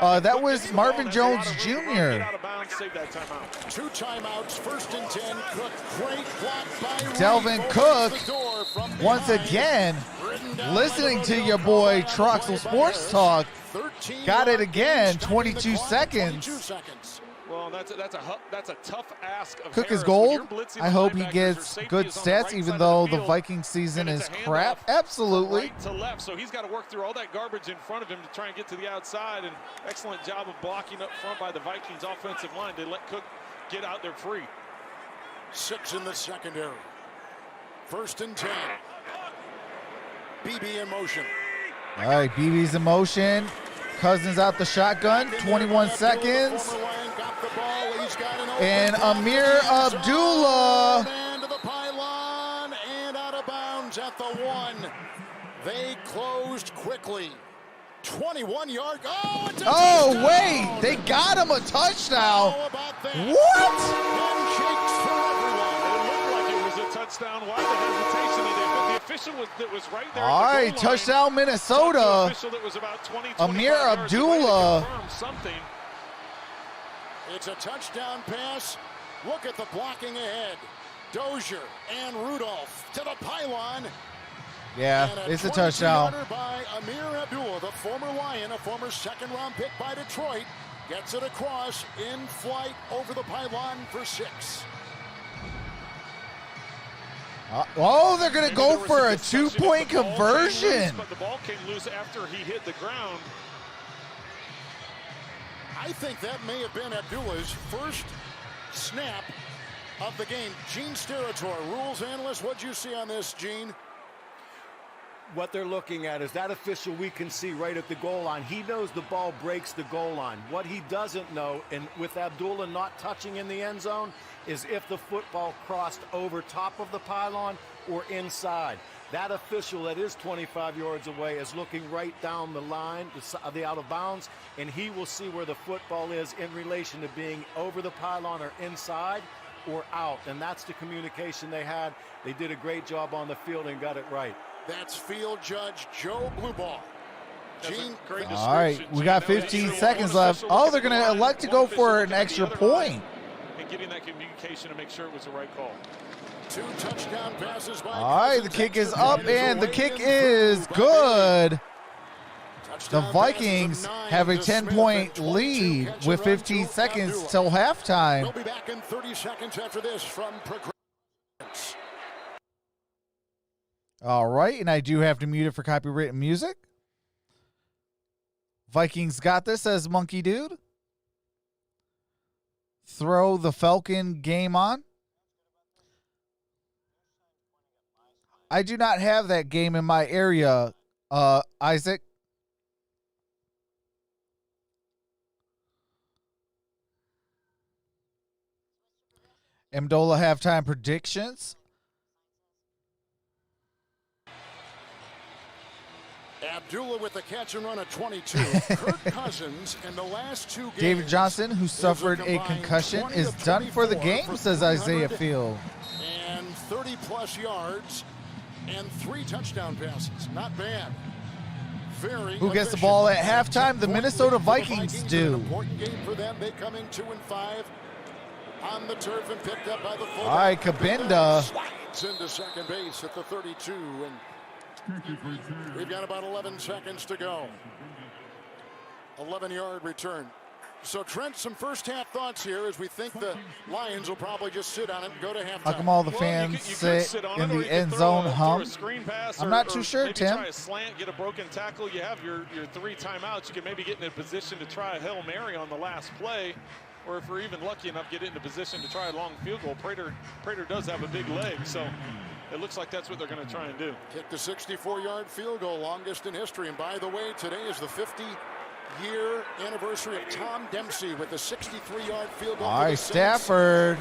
That was Marvin Jones Jr. 2 timeouts, first and 10. Cook, great block by Delvin Reed. Cook, Opens the door from once behind. again, Ridden down listening by to the your Rodeo boy Call, Troxel avoided by Sports Harris. Talk. 13 Got it yard again, gain, stopping the 22 clock, seconds. 22 seconds. Well, that's a tough ask of Cook Harris. is When gold. you're blitzing I the hope he linebackers, gets your safety good is on the stats, right even side of though the field, Viking season and is it's a handoff crap. from Absolutely. right to left, so he's got to work through all that garbage in front of him to try and get to the outside. And excellent job of blocking up front by the Vikings offensive line to let Cook get out there free. 6 in the secondary. First and 10. BB in motion. All right, BB's in motion. Cousins out the shotgun, 21 seconds. And Amir Abdullah. And to the pylon and out of bounds at the 1. They closed quickly. 21-yard. Oh, it's a touchdown. Wait, they got him a touchdown. How about that? What? Handshakes for everyone. It looked like it was a touchdown. Why the hesitation? The official that was right there. All at the right, goal line. touchdown Minnesota. The official that was about 20, Amir 25 yards away to Abdullah. confirm something. It's a touchdown pass. Look at the blocking ahead. Dozier and Rudolph to the pylon. Yeah, And it's a touchdown. 22-yarder by Amir Abdullah, the former Lion, a former second-round pick by Detroit. Gets it across in flight over the pylon for 6. They're going to go for a 2-point conversion. But the ball came loose after he hit the ground. I think that may have been Abdullah's first snap of the game. Gene Steratore, rules analyst. What'd you see on this, Gene? What they're looking at is that official we can see right at the goal line. He knows the ball breaks the goal line. What he doesn't know, and with Abdullah not touching in the end zone, is if the football crossed over top of the pylon or inside. That official that is 25 yards away is looking right down the line, the out of bounds, and he will see where the football is in relation to being over the pylon or inside or out. And that's the communication they had. They did a great job on the field and got it right. That's field judge Joe Blueball. Gene, all right, we got 15 seconds left. Oh, they're going to elect to go for an extra point. And getting that communication to make sure it was the right call. 2 touchdown passes by All right, the kick is up, and the kick is good. The Vikings have a 10-point lead with 15 seconds till halftime. We'll be back in 30 seconds after this from Progressive. All right, and I do have to mute it for copyrighted music. Vikings got this, says Monkey Dude. Throw the Falcon game on. I do not have that game in my area, Isaac. Amdola halftime predictions. Abdullah with the catch and run at 22. Kirk Cousins in the last 2 games. David Johnson, who suffered a concussion, is done for the game, says Isaiah Field. And 30-plus yards and 3 touchdown passes. Not bad. Very Who gets the efficient. ball at halftime? The Minnesota Vikings do. An important game for them. They come in 2-5 on the turf and picked up by the fullback. All right, Kabinda. Slides into second base at the 32. And we've got about 11 seconds to go. 11-yard return. So, Trent, some first-half thoughts here as we think the Lions will probably just sit on it and go to halftime. How come all the fans sit in the end zone hum? I'm not too sure, Tim. Try a slant, get a broken tackle. You have your 3 timeouts. You can maybe get in a position to try a Hail Mary on the last play. Or if we're even lucky enough, get into position to try a long field goal. Prater does have a big leg, so it looks like that's what they're going to try and do. Kick the 64-yard field goal, longest in history. And by the way, today is the 50 year anniversary of Tom Dempsey with a 63-yard field goal. All right, Stafford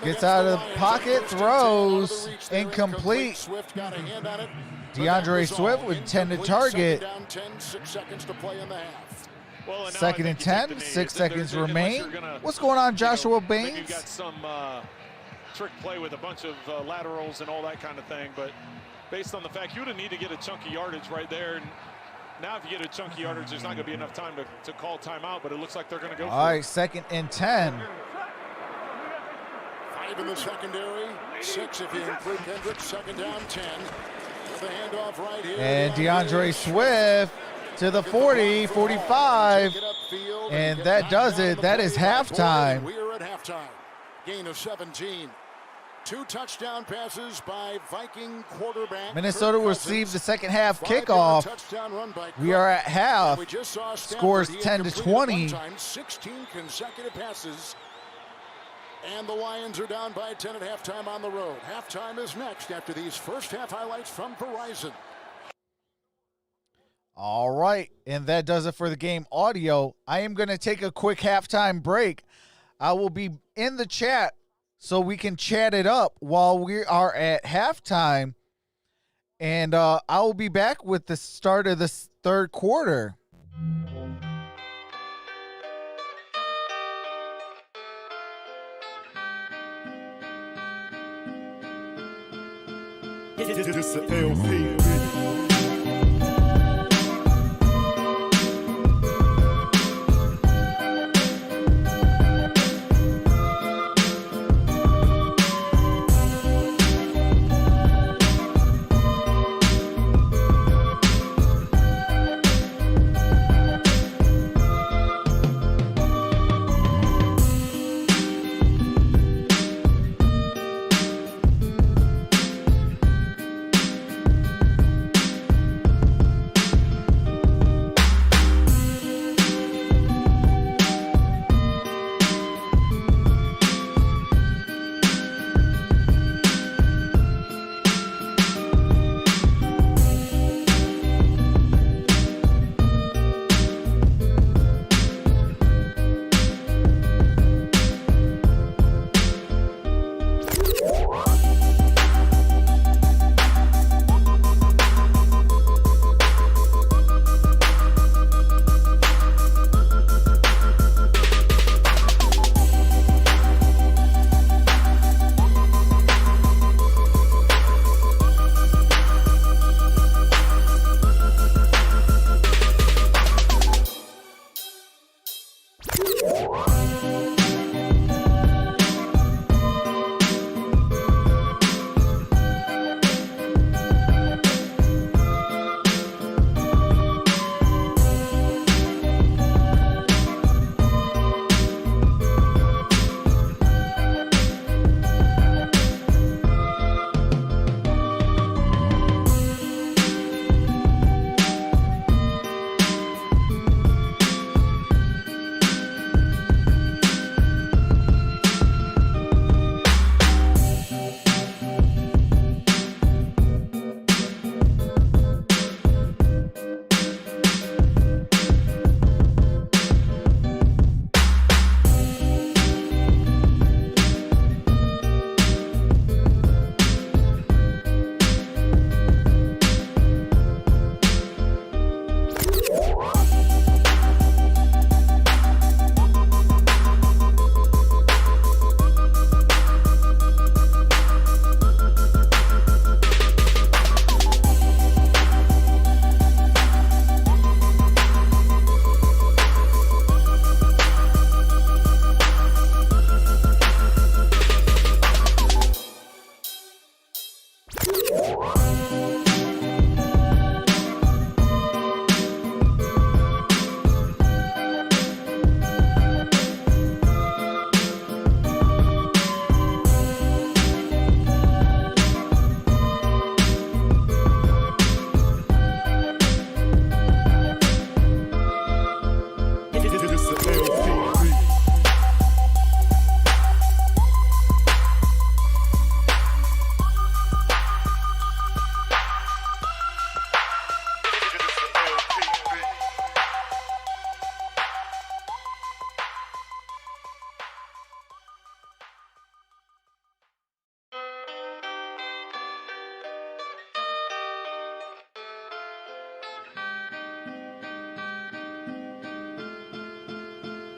gets out of the pocket, throws, incomplete. Swift got a hand on it. DeAndre Swift with intended target. Down 10, 6 seconds to play in the half. Well, and now Second I and think you 10, take the knee. 6 seconds Unless remain. you're gonna, What's going on, Joshua I think Baines? you've got some trick play with a bunch of laterals and all that kind of thing, but based on the fact you would need to get a chunky yardage right there. And now if you get a chunky yardage, there's not going to be enough time to call timeout, but it looks like they're going to go All right, 2nd and 10. 5 in the secondary, 6 if you include Kendricks. 2nd down, 10. With the handoff right here. And DeAndre Swift to the 40, 45. And that does it. That is halftime. We are at halftime. Gain of 17. 2 touchdown passes by Viking quarterback. Minnesota received the second half kickoff. We are at half. Scores 10-20. 16 consecutive passes. And the Lions are down by 10 at halftime on the road. Halftime is next after these first half highlights from Verizon. All right, and that does it for the game audio. I am going to take a quick halftime break. I will be in the chat so we can chat it up while we are at halftime. And I will be back with the start of the third quarter. This a LP.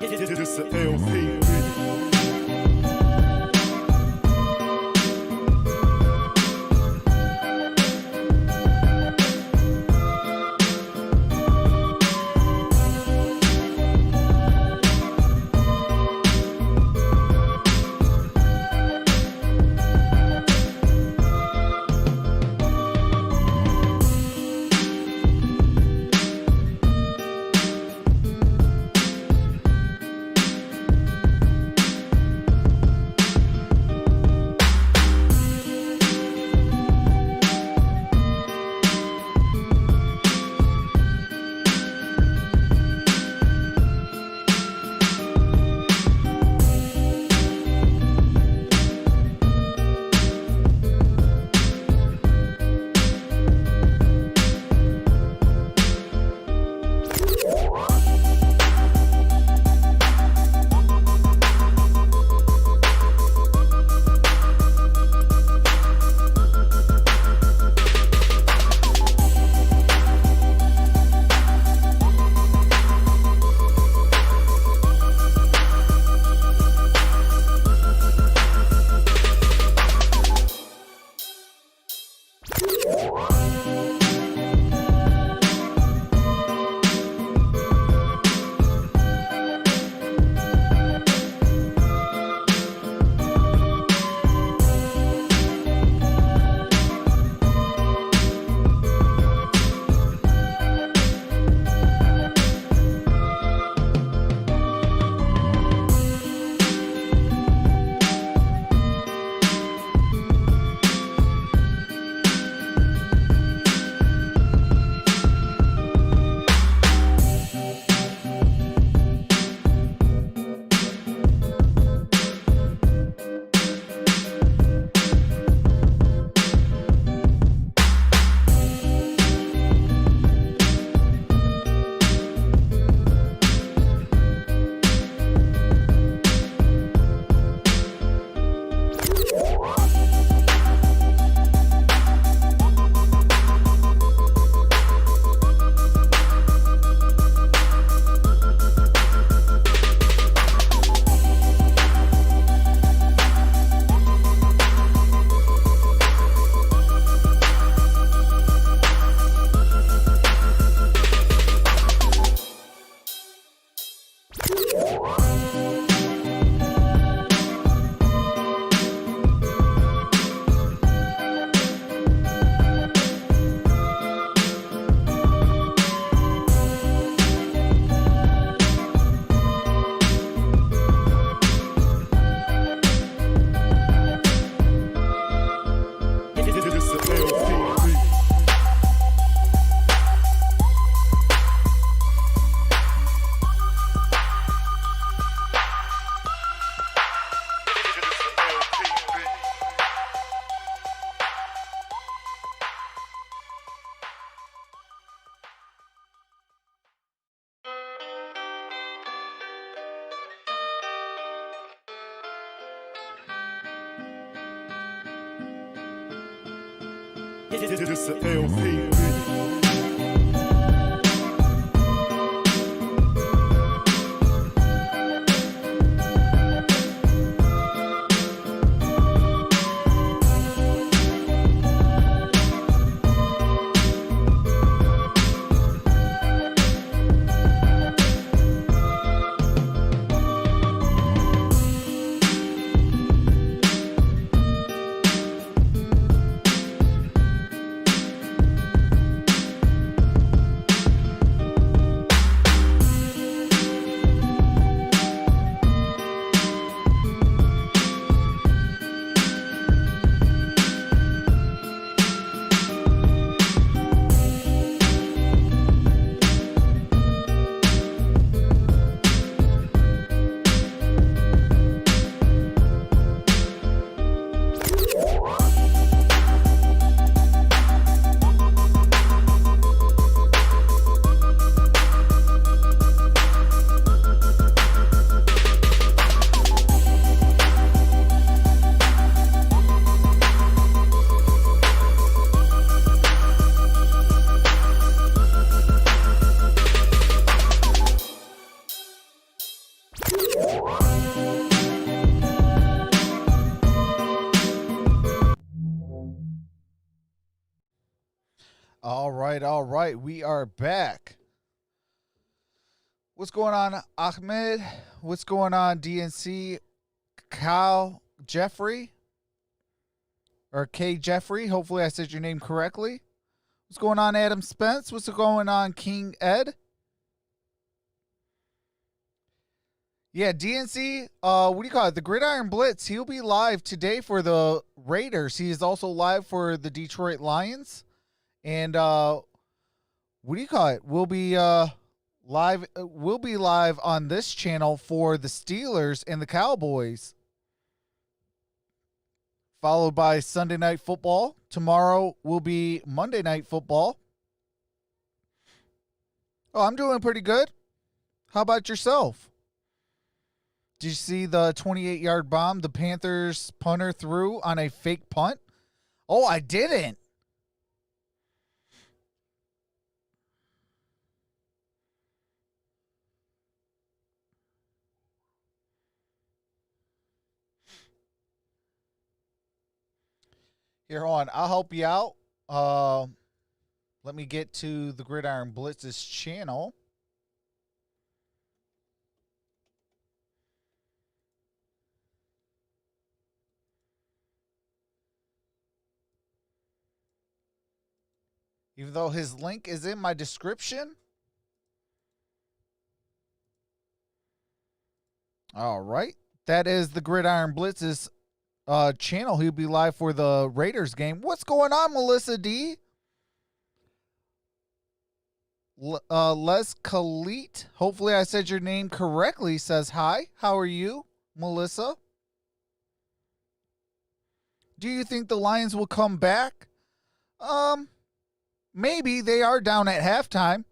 This a LP. This a LP. All right. We are back. What's going on, Ahmed? What's going on, DNC? Kyle Jeffrey? Or K. Jeffrey? Hopefully I said your name correctly. What's going on, Adam Spence? What's going on, King Ed? Yeah, DNC, what do you call it? The Gridiron Blitz. He'll be live today for the Raiders. He is also live for the Detroit Lions. And what do you call it? We'll be live on this channel for the Steelers and the Cowboys. Followed by Sunday Night Football. Tomorrow will be Monday Night Football. Oh, I'm doing pretty good. How about yourself? Did you see the 28-yard bomb the Panthers punter threw on a fake punt? Oh, I didn't. Here, hold on. I'll help you out. Let me get to the Gridiron Blitz's channel. Even though his link is in my description. All right. That is the Gridiron Blitz's channel. He'll be live for the Raiders game. What's going on, Melissa D? Les Khalid, hopefully I said your name correctly, says hi. How are you, Melissa? Do you think the Lions will come back? Maybe. They are down at halftime.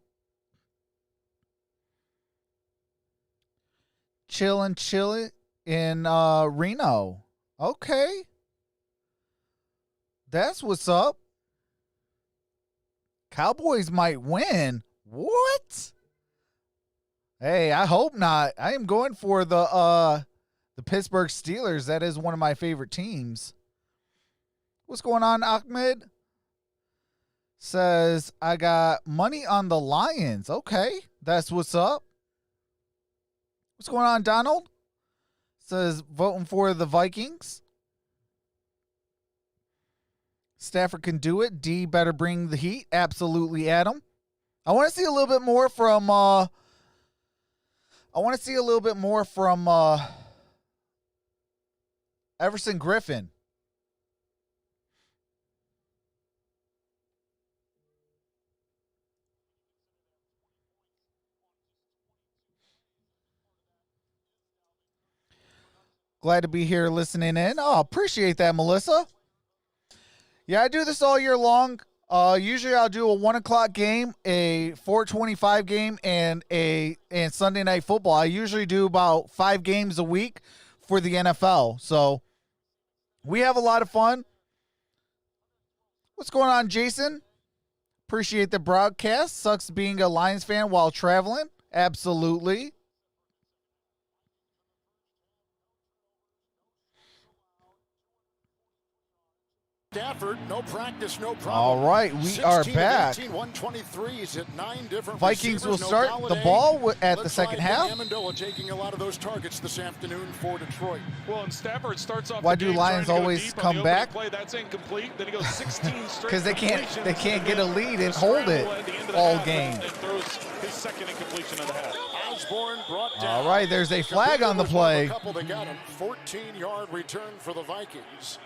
Chill in Reno. Okay. That's what's up. Cowboys might win. What? Hey, I hope not. I am going for the Pittsburgh Steelers. That is one of my favorite teams. What's going on, Ahmed? Says, I got money on the Lions. Okay, that's what's up. What's going on, Donald? Says, voting for the Vikings. Stafford can do it. D better bring the heat. Absolutely, Adam. I want to see a little bit more from Everson Griffin. Glad to be here listening in. Oh, appreciate that, Melissa. Yeah, I do this all year long. Usually I'll do a 1 o'clock game, a 4:25 game, and Sunday Night Football. I usually do about 5 games a week for the NFL. So we have a lot of fun. What's going on, Jason? Appreciate the broadcast. Sucks being a Lions fan while traveling. Absolutely. Stafford, no practice, no problem. All right, we are back. 123s at 9 different Vikings will receivers, start the ball at the second half. Amendola taking a lot of those targets this afternoon for Detroit. Well, and Stafford starts off. Why do Lions always come back? Play, that's incomplete. Then he goes 16 straight. Because they can't get a lead and hold it all game. And throws his second incompletion of the half. Osborne brought down. All right, there's a flag on the play. A couple that got him. 14-yard return for the Vikings.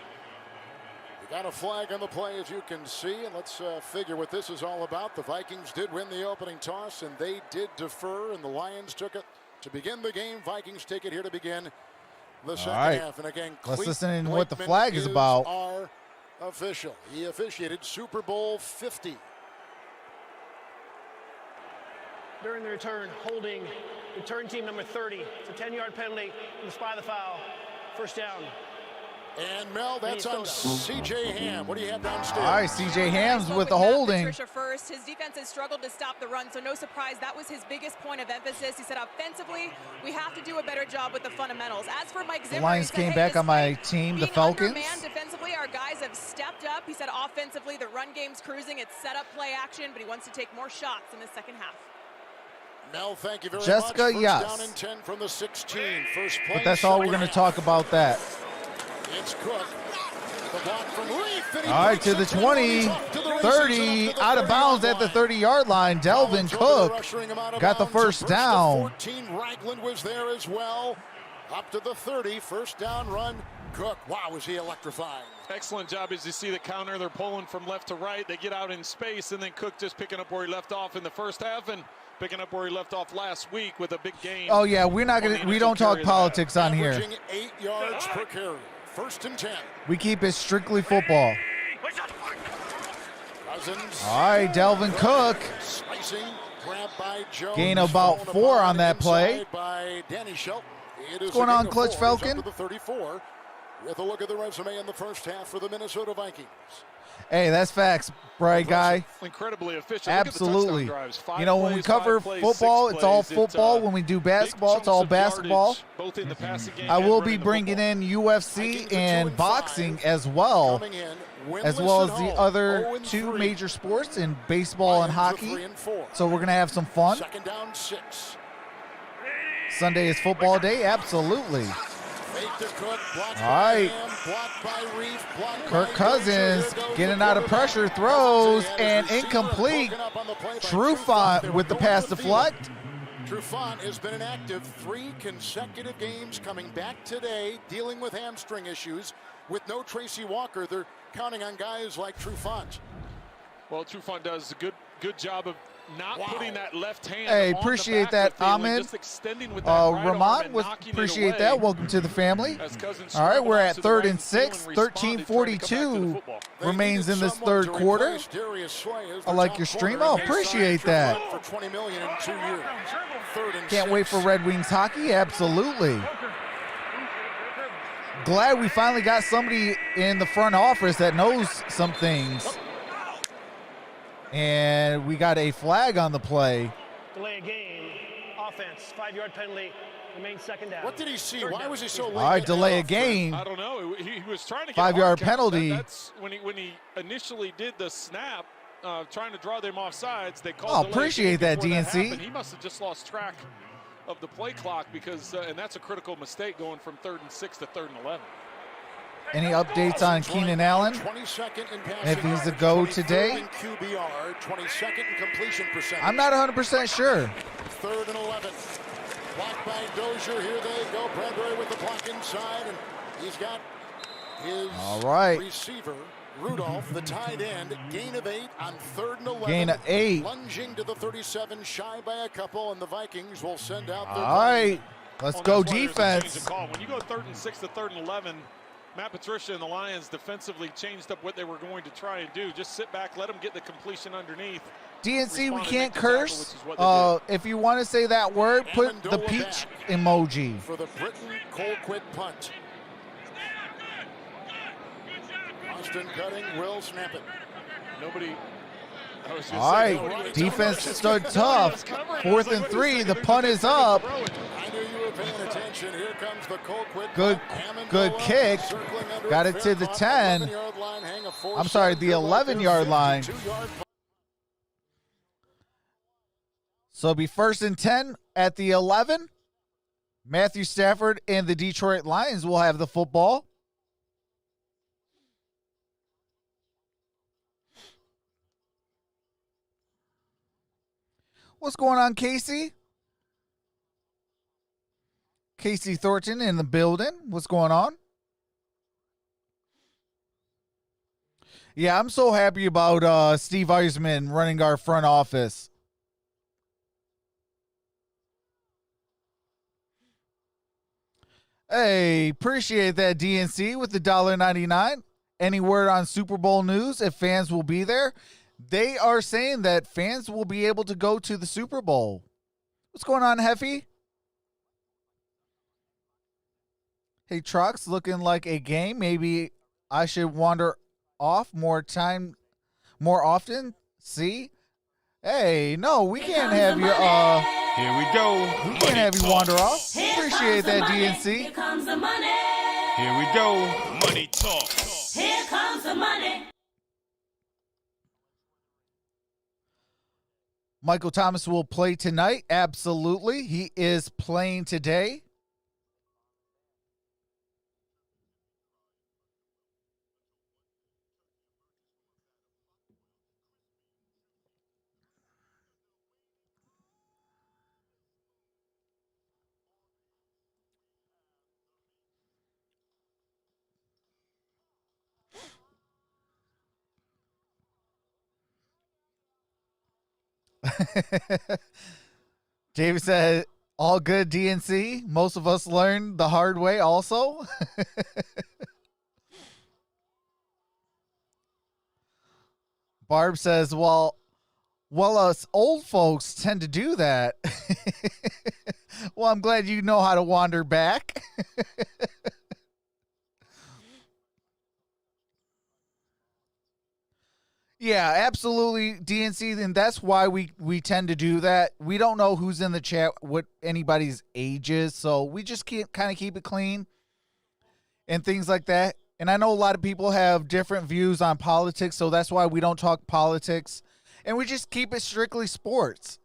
We got a flag on the play, as you can see, and let's figure what this is all about. The Vikings did win the opening toss, and they did defer, and the Lions took it to begin the game. Vikings take it here to begin the second half. And again, let's listen to what the flag is about. Our official. He officiated Super Bowl 50. During the return, holding return team number 30. It's a 10-yard penalty in the spot of the foul. First down. And Mel, that's on C.J. Ham. What do you have downstairs? All right, C.J. Ham's with the holding. Patricia first. His defense has struggled to stop the run, so no surprise. That was his biggest point of emphasis. He said, offensively, we have to do a better job with the fundamentals. As for Mike Zimmer, The Lions he said, came hey, back on my team, the Falcons. Man, defensively, our guys have stepped up. He said, offensively, the run game's cruising. It's set up play action, but he wants to take more shots in the second half. Mel, thank you very Jessica, much. First yes. down and 10 from the 16. First play. But that's all we're going to talk about that. It's Cook. The block from Reef. All right, to the 20, 30, out of bounds at the 30-yard line. Delvin Cook got the first down. 14, Ragland was there as well. Up to the 30, first down run. Cook, wow, was he electrifying. Excellent job as you see the counter. They're pulling from left to right. They get out in space, and then Cook just picking up where he left off in the first half and picking up where he left off last week with a big gain. Oh, yeah, we don't talk politics on here. Averaging 8 yards per carry. First and 10. We keep it strictly football. Cousins. All right, Delvin Cook. Slicing, grab by Jones. Gain about 4 on that play. By Danny Schultz. What's going on, Clutch Falcon? Up to the 34. With a look at the resume in the first half for the Minnesota Vikings. Hey, that's facts, bright guy. Incredibly efficient. Absolutely. You know, when we cover plays, football, it's all plays. football. When we do basketball, it's all basketball. Both in the passing game I will and be running the bringing football. in UFC and boxing as well, as well as the other 2 major sports in baseball and hockey. So we're going to have some fun. Second down, 6. Sunday is football day, absolutely. Fake to Cook, blocked All right. by Ham, blocked by Reef, blocked Kirk by Cousins Dozier, getting out of pressure, throws, and incomplete. Trufant with the pass deflect. Trufant has been inactive 3 consecutive games, coming back today, dealing with hamstring issues. With no Tracy Walker, they're counting on guys like Trufant. Well, Trufant does a good job of not putting that left hand. Hey, on appreciate the that, Ahmed. just extending with that right arm Ramon, and knocking it appreciate away. that. Welcome to the family. All right, we're at 3rd and 6. 13:42 remains in this third quarter. I like your stream. Oh, appreciate that. For $20 million in 2 years. 3rd and Can't 6. wait for Red Wings hockey. Absolutely. Glad we finally got somebody in the front office that knows some things. And we got a flag on the play. Delay a game. Offense. 5-yard penalty. Remains second down. What did he see? Why was he so late? All right, delay a game. I don't know. He was trying to get 5-yard hard count. penalty. That's when he initially did the snap, trying to draw them off sides. They called. Oh, delay appreciate game that, before DNC. happened. He must have just lost track of the play clock because, and that's a critical mistake going from 3rd and 6 to 3rd and 11. Any updates on Keenan Allen? 22nd in passing If he's a yards, go 23rd today? in QBR, 22nd in completion percentage. I'm not 100% sure. 3rd and 11. Blocked by Dozier. Here they go. Bradbury with the block inside, and he's got his All right. receiver, Rudolph, the tight end. Gain of 8 on 3rd and 11. Gain of 8. Lunging to the 37, shy by a couple, and the Vikings will send out their All right, let's go That's why there's a change defense. of call. When you go 3rd and 6 to 3rd and 11, Matt Patricia and the Lions defensively changed up what they were going to try and do. Just sit back, let them get the completion underneath. DNC, we Respond and can't make the tackle, curse. which is what they If you want to say that word, put the Amendola peach back emoji. for the Britton Colquitt punt. Austin Cutting will snap it. Nobody. I was gonna All say, right, nobody- defense stood tough. 4th and 3, the punt is up. I knew you were paying attention. Here comes the Colquitt Good, punt. good Amendola kick. circling under Got it. it to the Fairclough, 10. 11-yard line, hang a I'm sorry, the 11-yard line. 52-yard punt. So it'll be 1st and 10 at the 11. Matthew Stafford and the Detroit Lions will have the football. What's going on, Casey? Casey Thornton in the building. What's going on? Yeah, I'm so happy about Steve Eisman running our front office. Hey, appreciate that, DNC, with the $1.99. Any word on Super Bowl news if fans will be there? They are saying that fans will be able to go to the Super Bowl. What's going on, Heffy? Hey, Trox, looking like a game. Maybe I should wander off more often. See? Hey, no, we can't have you. Here we go. We can't have you wander off. Appreciate that, DNC. Here comes the money. Here we go. Money talk. Here comes the money. Michael Thomas will play tonight. Absolutely. He is playing today. David said, all good, DNC. Most of us learned the hard way also. Barb says, well, us old folks tend to do that. Well, I'm glad you know how to wander back. Yeah, absolutely, DNC, and that's why we tend to do that. We don't know who's in the chat, what anybody's age is, so we just kind of keep it clean and things like that. And I know a lot of people have different views on politics, so that's why we don't talk politics, and we just keep it strictly sports.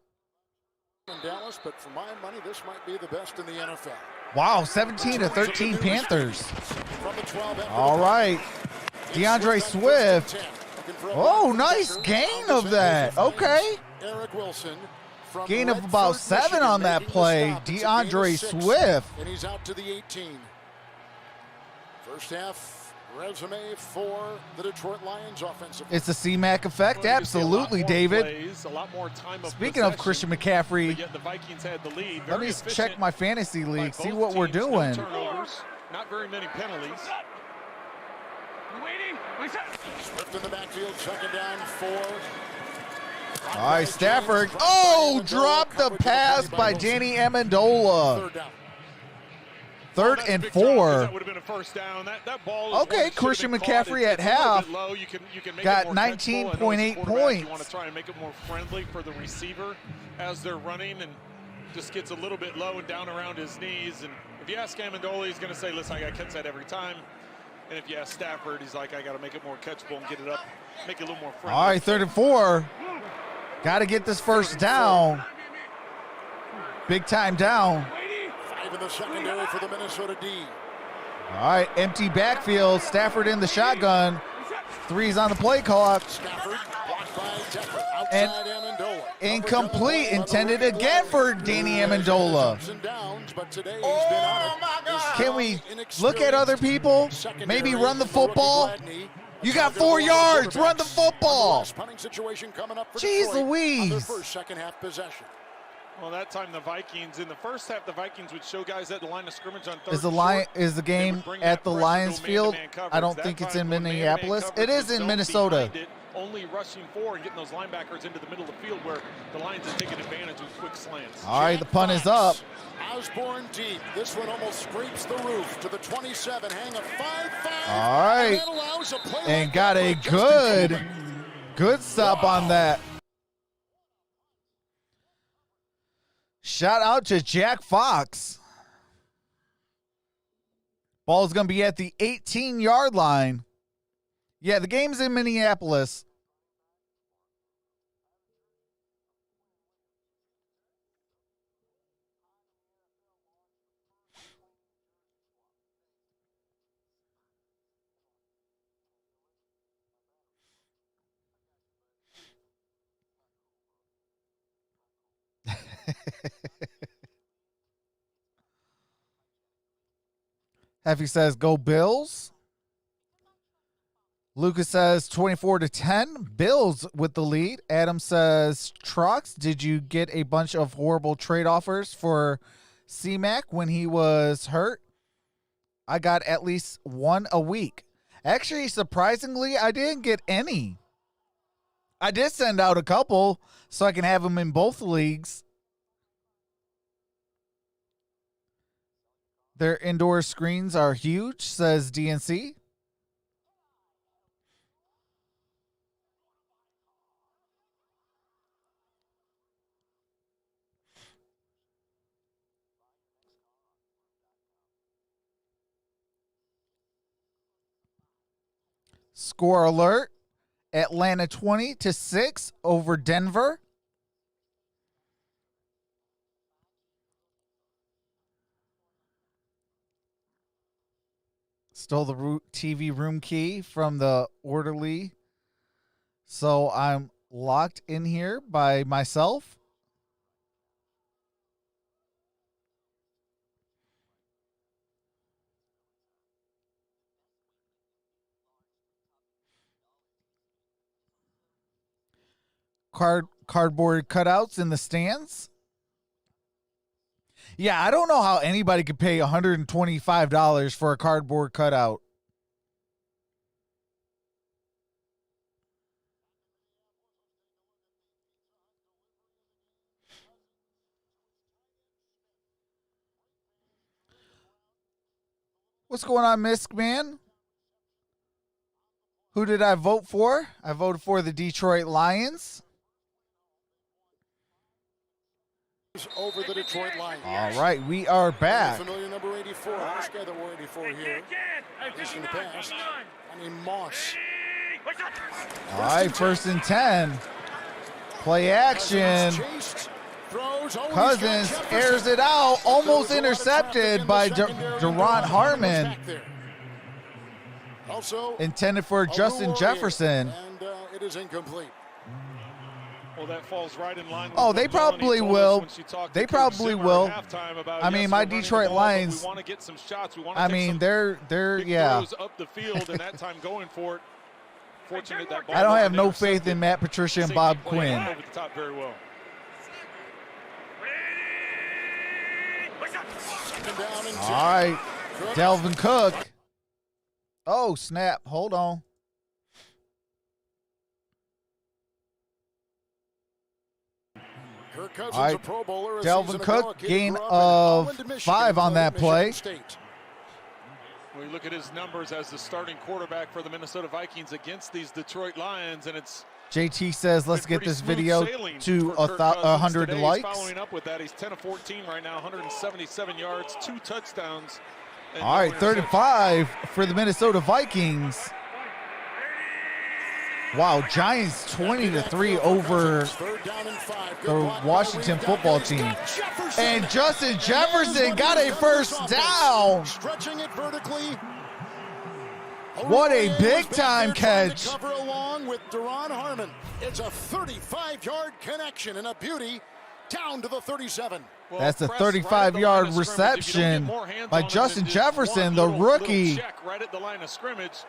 In Dallas, but for my money, this might be the best in the NFL. Wow, 17-13 Panthers. From the 12 All right, DeAndre Swift. Oh, nice gain of that. Okay. Eric Wilson gain of about 7 on that play. DeAndre Swift. And he's out to the 18. First half resume for the Detroit Lions offensive. It's the C-Mac effect. Absolutely, David. Speaking of Christian McCaffrey, the Vikings had the lead. Let me check my fantasy league, see what we're doing. Not very many penalties. Swift in the backfield, second down 4. All right, Stafford. Oh, dropped the pass by Danny Amendola. Third and 4. That would have been a first down. That ball okay, Christian McCaffrey at half you can make got it more 19.8 points. You want to try and make it more friendly for the receiver as they're running, and just gets a little bit low and down around his knees. And if you ask Amendola, he's going to say, listen, I got to catch that every time. And if you ask Stafford, he's like, I got to make it more catchable and get it up, make it a little more friendly. All right, 3rd and 4. Got to get this first down. Big time down. 5 in the secondary for the Minnesota D. All right, empty backfield. Stafford in the shotgun. 3's on the play clock. Stafford blocked by Decker. And Outside Amendola. incomplete, intended again for Danny Amendola. Oh my God! Can we look at other people? Maybe run the football? You got 4 yards. Run the football. Jeez Louise. First, second half possession. Well, that time the Vikings, in the first half, the Vikings would show guys at the line of scrimmage on third. Is the game at the Lions field? I don't think it's in Minneapolis. It is in Minnesota. Only rushing 4 and getting those linebackers into the middle of the field where the Lions are taking advantage with quick slants. All right, the punt is up. Osborne deep. This one almost scrapes the roof to the 27. Hang a 5-5. All right, and got a good stop on that. Shout out to Jack Fox. Ball's going to be at the 18-yard line. Yeah, the game's in Minneapolis. Heffy says, go Bills. Lucas says 24-10. Bills with the lead. Adam says, Trox, did you get a bunch of horrible trade offers for C-Mac when he was hurt? I got at least one a week. Actually, surprisingly, I didn't get any. I did send out a couple so I can have them in both leagues. Their indoor screens are huge, says DNC. Score alert. Atlanta 20-6 over Denver. Stole the TV room key from the orderly. So I'm locked in here by myself. Cardboard cutouts in the stands. Yeah, I don't know how anybody could pay $125 for a cardboard cutout. What's going on, Misk Man? Who did I vote for? I voted for the Detroit Lions. Over the Detroit Lions. All right, we are back. Familiar number 84. This guy that wore 84 here. This in the past. I mean, Moss. All right, 1st and 10. Play action. Cousins airs it out, almost intercepted by Derrn Harmon. Intended for Justin Jefferson. And it is incomplete. Well, that falls right in line. Oh, they probably will. They probably will. I mean, my Detroit Lions. I mean, they're yeah. Up the field and that time going for it. Fortunate that ball I don't have no faith in Matt Patricia and Bob Quinn. Over the top very well. All right, Dalvin Cook. Oh, snap. Hold on. All right, Dalvin Cook, gain of 5 on that play. We look at his numbers as the starting quarterback for the Minnesota Vikings against these Detroit Lions, and it's JT says, let's get this video to 100 likes. Following up with that, he's 10 of 14 right now, 177 yards, 2 touchdowns. All right, 35 for the Minnesota Vikings. Wow, Giants 20-3 over the Washington football team. And Justin Jefferson got a first down. Stretching it vertically. What a big-time catch. Cover along with Derrn Harmon. It's a 35-yard connection and a beauty down to the 37. That's a 35-yard reception by Justin Jefferson, the rookie. Right at the line of scrimmage.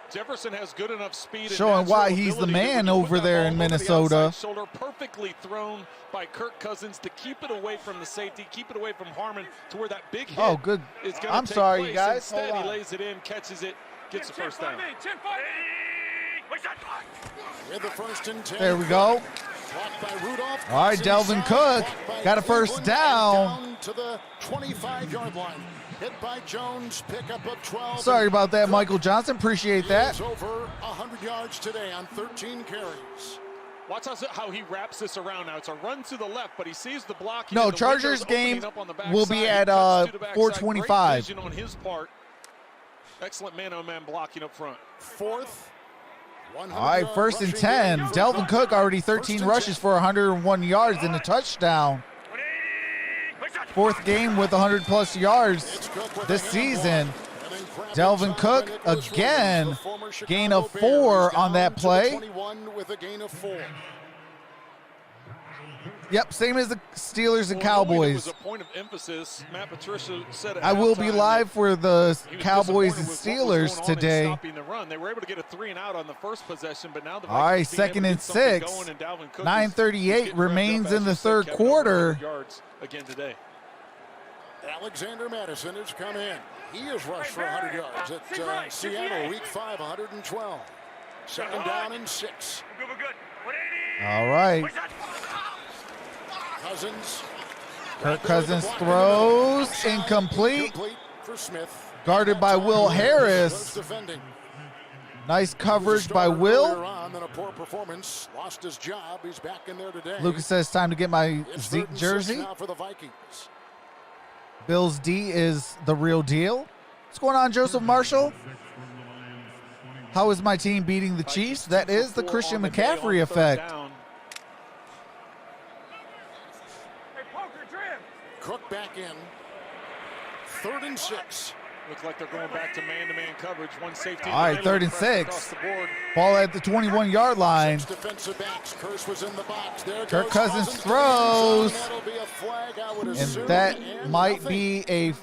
Jefferson has good enough speed, showing why he's the man over there in Minnesota. Shoulder perfectly thrown by Kirk Cousins to keep it away from the safety, keep it away from Harmon to where that big hit is going to I'm sorry, you guys. Instead, he lays it in, catches it, gets the first down. With the 1st and 10. There we go. All right, Dalvin Cook got a first down. To the 25-yard line. Hit by Jones, pickup of 12. Sorry about that, Michael Johnson. Appreciate that. He's over 100 yards today on 13 carries. Watch how he wraps this around now. It's a run to the left, but he sees the block. No, Chargers game will be at 4:25. On his part. Excellent man-on-man blocking up front. 4th. All right, 1st and 10. Dalvin Cook already 13 rushes for 101 yards and a touchdown. 4th game with 100-plus yards this season. Dalvin Cook again, gain of 4 on that play. Yep, same as the Steelers and Cowboys. I will be live for the Cowboys and Steelers today. They were able to get a 3-and-out on the first possession, but now the all right, 2nd and 6. 9:38 remains in the 3rd quarter. Again today. Alexander Madison has come in. He has rushed for 100 yards at Seattle, week 5, 112. 2nd down and 6. All right. Cousins. Kirk Cousins throws incomplete. for Smith. Guarded by Will Was Harris. defending. Nice He coverage by started Will. earlier on, then a poor performance. Lost his job. He's back in there today. Lucas says time to get my It's Zeke 3rd and 6 jersey. now for the Vikings. Bills D is the real deal. What's going on, Joseph Marshall? How is my team beating the Chiefs? That is the Christian McCaffrey effect. Cook back in. 3rd and 6. Looks like they're going back to man-to-man coverage. One safety. All right, 3rd and 6. Across the board. Ball at the 21-yard line. 6 defensive backs. Curse was in the box. There Kirk goes Cousins to the throws. end zone. That'll be a flag, I would And assume, that and might nothing. be a...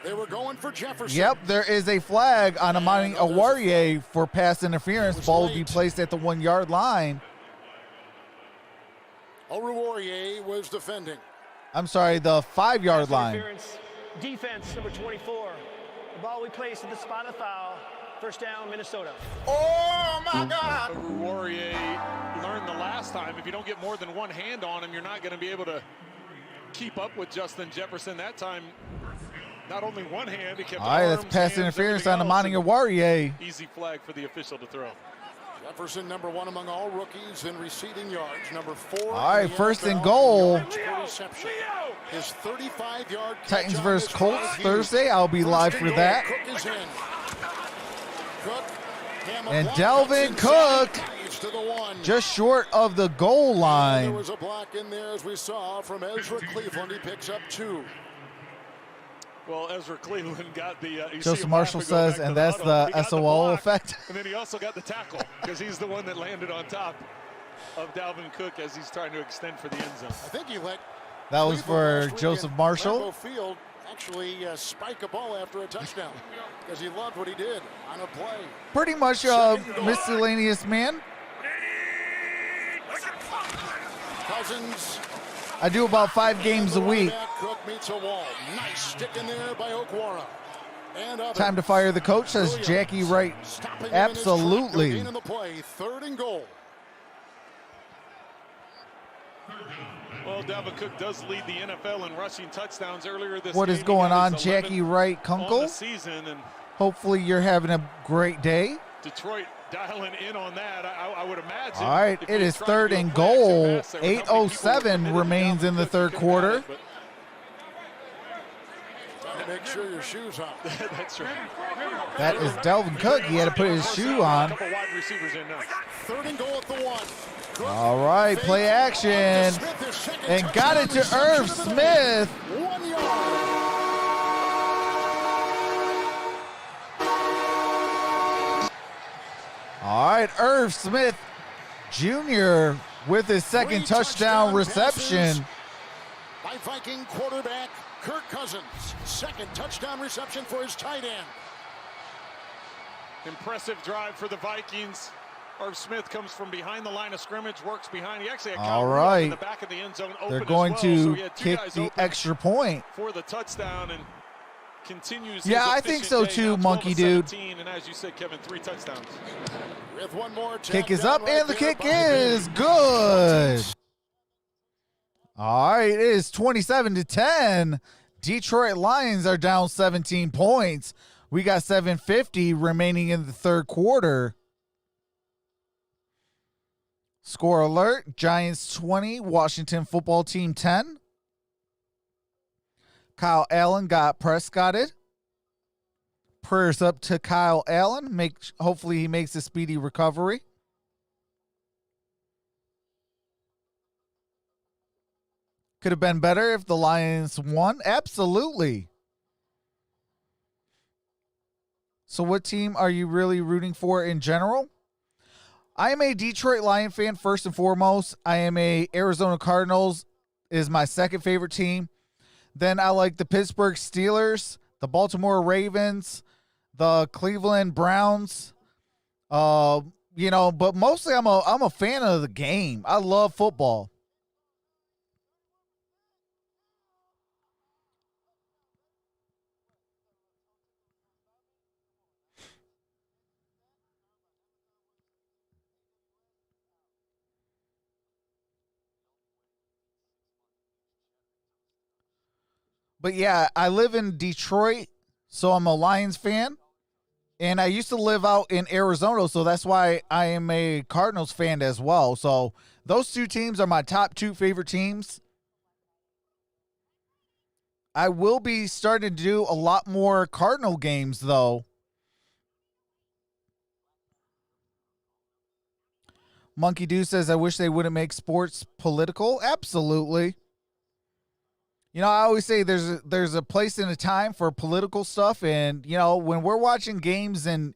They were going for Jefferson. Yep, there is a flag on Amani Awarie for pass interference. Ball will be placed at the 1-yard line. Awarie was defending. I'm sorry, the 5-yard line. Interference. Defense, number 24. The ball we placed at the spot of foul. First down, Minnesota. Oh, my God. Warrior learned the last time, if you don't get more than one hand on him, you're not going to be able to keep up with Justin Jefferson. That time, not only one hand, he kept All right, that's arms, pass hands, interference on everything Amani else, Awarie. and easy flag for the official to throw. Jefferson, number 1 among all rookies in receiving yards. Number 4. All right, in the 1st and NFL goal. in yards per reception. His 35-yard Titans catch on versus this Colts drive. Thursday. I'll be 1st live and for goal. that. Cook is in. Cook, hammer And block, Delvin cuts inside, Cook guides to the 1. just short of the goal There line. was a block in there, as we saw, from Ezra Cleveland. He picks up 2. Well, Ezra Cleveland got the. You see Joseph him Marshall laugh and go says, back to and that's huddle. the He got SOL block, effect. And then he also got the tackle because he's the one that landed on top of Dalvin Cook as he's trying to extend for the end zone. I think he let That was for Joseph Marshall. Lambeau Field actually spike a ball after a touchdown because he loved what he did on a play. Pretty much miscellaneous man. Cousins. I do about 5 games a week. Cook meets a wall. Nice stick in there by Okwara. And Time to fire the coach, says Jackie Wright. Absolutely. In the play, 3rd and goal. Well, Dalvin Cook does lead the NFL in rushing touchdowns earlier this What is game. going He got on, his Jackie 11th Wright on the Kunkel? season, and Hopefully you're having a great day. Detroit dialing in on that. I would imagine. All right, if it they is tried to 3rd do a and play action goal. pass, there were how many people 8:07 committed to remains in the Dalvin 3rd Cook quarter. couldn't have it, Trying to make sure your shoes on. but That's right. That is Delvin Cook. He had to put his shoe A on. couple wide receivers in now. 3rd and goal at the 1. Cook All right, play fakes. action. Smith, his second And got it to touchdown Irv reception of the day. Smith. 1 yard. All right, Irv Smith Jr. with his second 3 touchdown reception. passes by Viking quarterback Kirk Cousins. Second touchdown reception for his tight end. Impressive drive for the Vikings. Irv Smith comes from behind the line of scrimmage, works behind. He actually had All Kyle Rudolph right. in the back of the end zone open They're as going well, to so he had 2 kick guys the open extra point. for the touchdown and continues. Yeah, his I think efficient so day, too, now Monkey 12 of Dude. 17, and as you said, Kevin, 3 touchdowns. With one more Kick is down up, right and the there kick by is Big. good. All right, it is 27-10. Detroit Lions are down 17 points. We got 7:50 remaining in the 3rd quarter. Score alert, Giants 20, Washington football team 10. Kyle Allen got Prescotted. Prayers up to Kyle Allen. Hopefully he makes a speedy recovery. Could have been better if the Lions won. Absolutely. So what team are you really rooting for in general? I am a Detroit Lion fan first and foremost. I am a Arizona Cardinals is my second favorite team. Then I like the Pittsburgh Steelers, the Baltimore Ravens, the Cleveland Browns. But mostly I'm a fan of the game. I love football. But yeah, I live in Detroit, So I'm a Lions fan. And I used to live out in Arizona, so that's why I am a Cardinals fan as well. So those two teams are my top two favorite teams. I will be starting to do a lot more Cardinal games, though. Monkey Doo says, I wish they wouldn't make sports political. Absolutely. You know, I always say there's a place and a time for political stuff. And, you know, when we're watching games and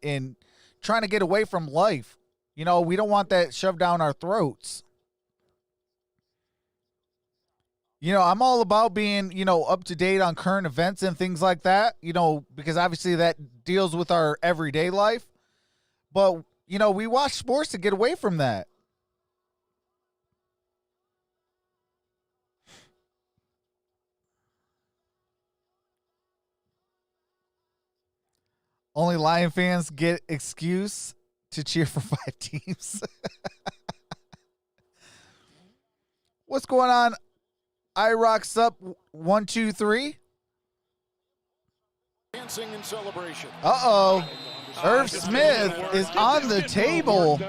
trying to get away from life, you know, we don't want that shoved down our throats. You know, I'm all about being, you know, up to date on current events and things like that, you know, because obviously that deals with our everyday life. But, you know, we watch sports to get away from that. Only Lion fans get excuse to cheer for 5 teams. What's going on? IROC's up 1, 2, 3. Dancing in celebration. Uh-oh. Irv Smith is on the table.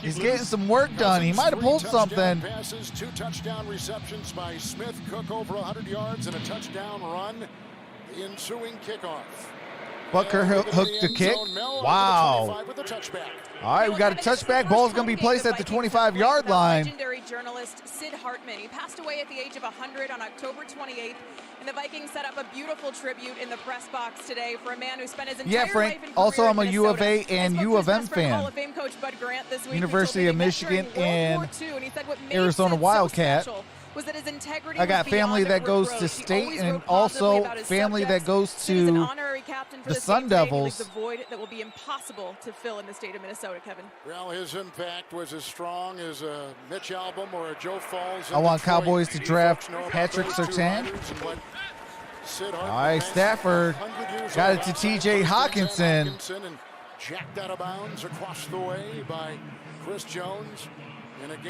He's getting some work done. He might have pulled something. Passes, 2 touchdown receptions by Smith. Cook over 100 yards and a touchdown run. The ensuing kickoff. Butker hooked the kick. Wow. All right, we got a touchback. Ball's going to be placed at the 25-yard line. Legendary journalist Sid Hartman. He passed away at the age of 100 on October 28th. And the Vikings set up a beautiful tribute in the press box today for a man who spent his entire Frank. life in Also, I'm a Minnesota. U of A and U of M fan. Hall of Fame coach Bud Grant this week, University of Michigan and Arizona Wildcat. Was that his integrity I got family that goes to state and also family that goes to the Sun Devils. The void that will be impossible to fill in the state of Minnesota, Kevin. Well, his impact was as strong as a Mitch Albom or a Joe Falls. I want Cowboys to draft Patrick Surtain. All right, Stafford got it to T.J. Hawkinson. Jacked out of bounds across the way by Chris Jones.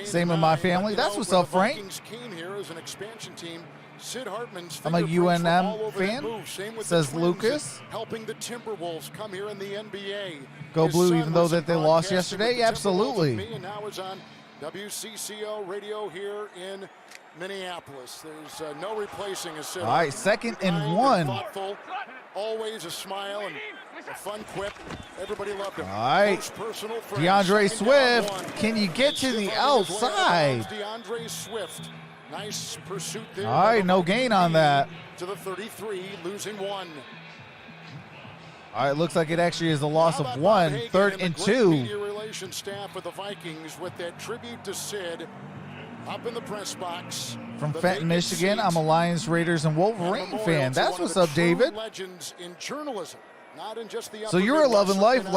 Same with my family. That's what's up, Frank. Came here as an expansion team. Sid Hartman's I'm a UNM fan, says Lucas. Helping the Timberwolves come here in the NBA. Go Blue, even though that they lost yesterday? Absolutely. And now is on WCCO radio here in Minneapolis. There's no replacing a Sid. All right, 2nd and 1. Thoughtful, always a smile and a fun quip. Everybody loved him. All right, DeAndre Swift, can you get to the outside? DeAndre Swift, nice pursuit there. All right, no gain on that. To the 33, losing 1. All right, looks like it actually is a loss of 1. 3rd and 2. Media relations staff with the Vikings with that tribute to Sid up in the press box. From Fenton, Michigan, I'm a Lions, Raiders, and Wolverine fan. That's what's up, David. Legends in journalism, not in just the so you're a Love and Life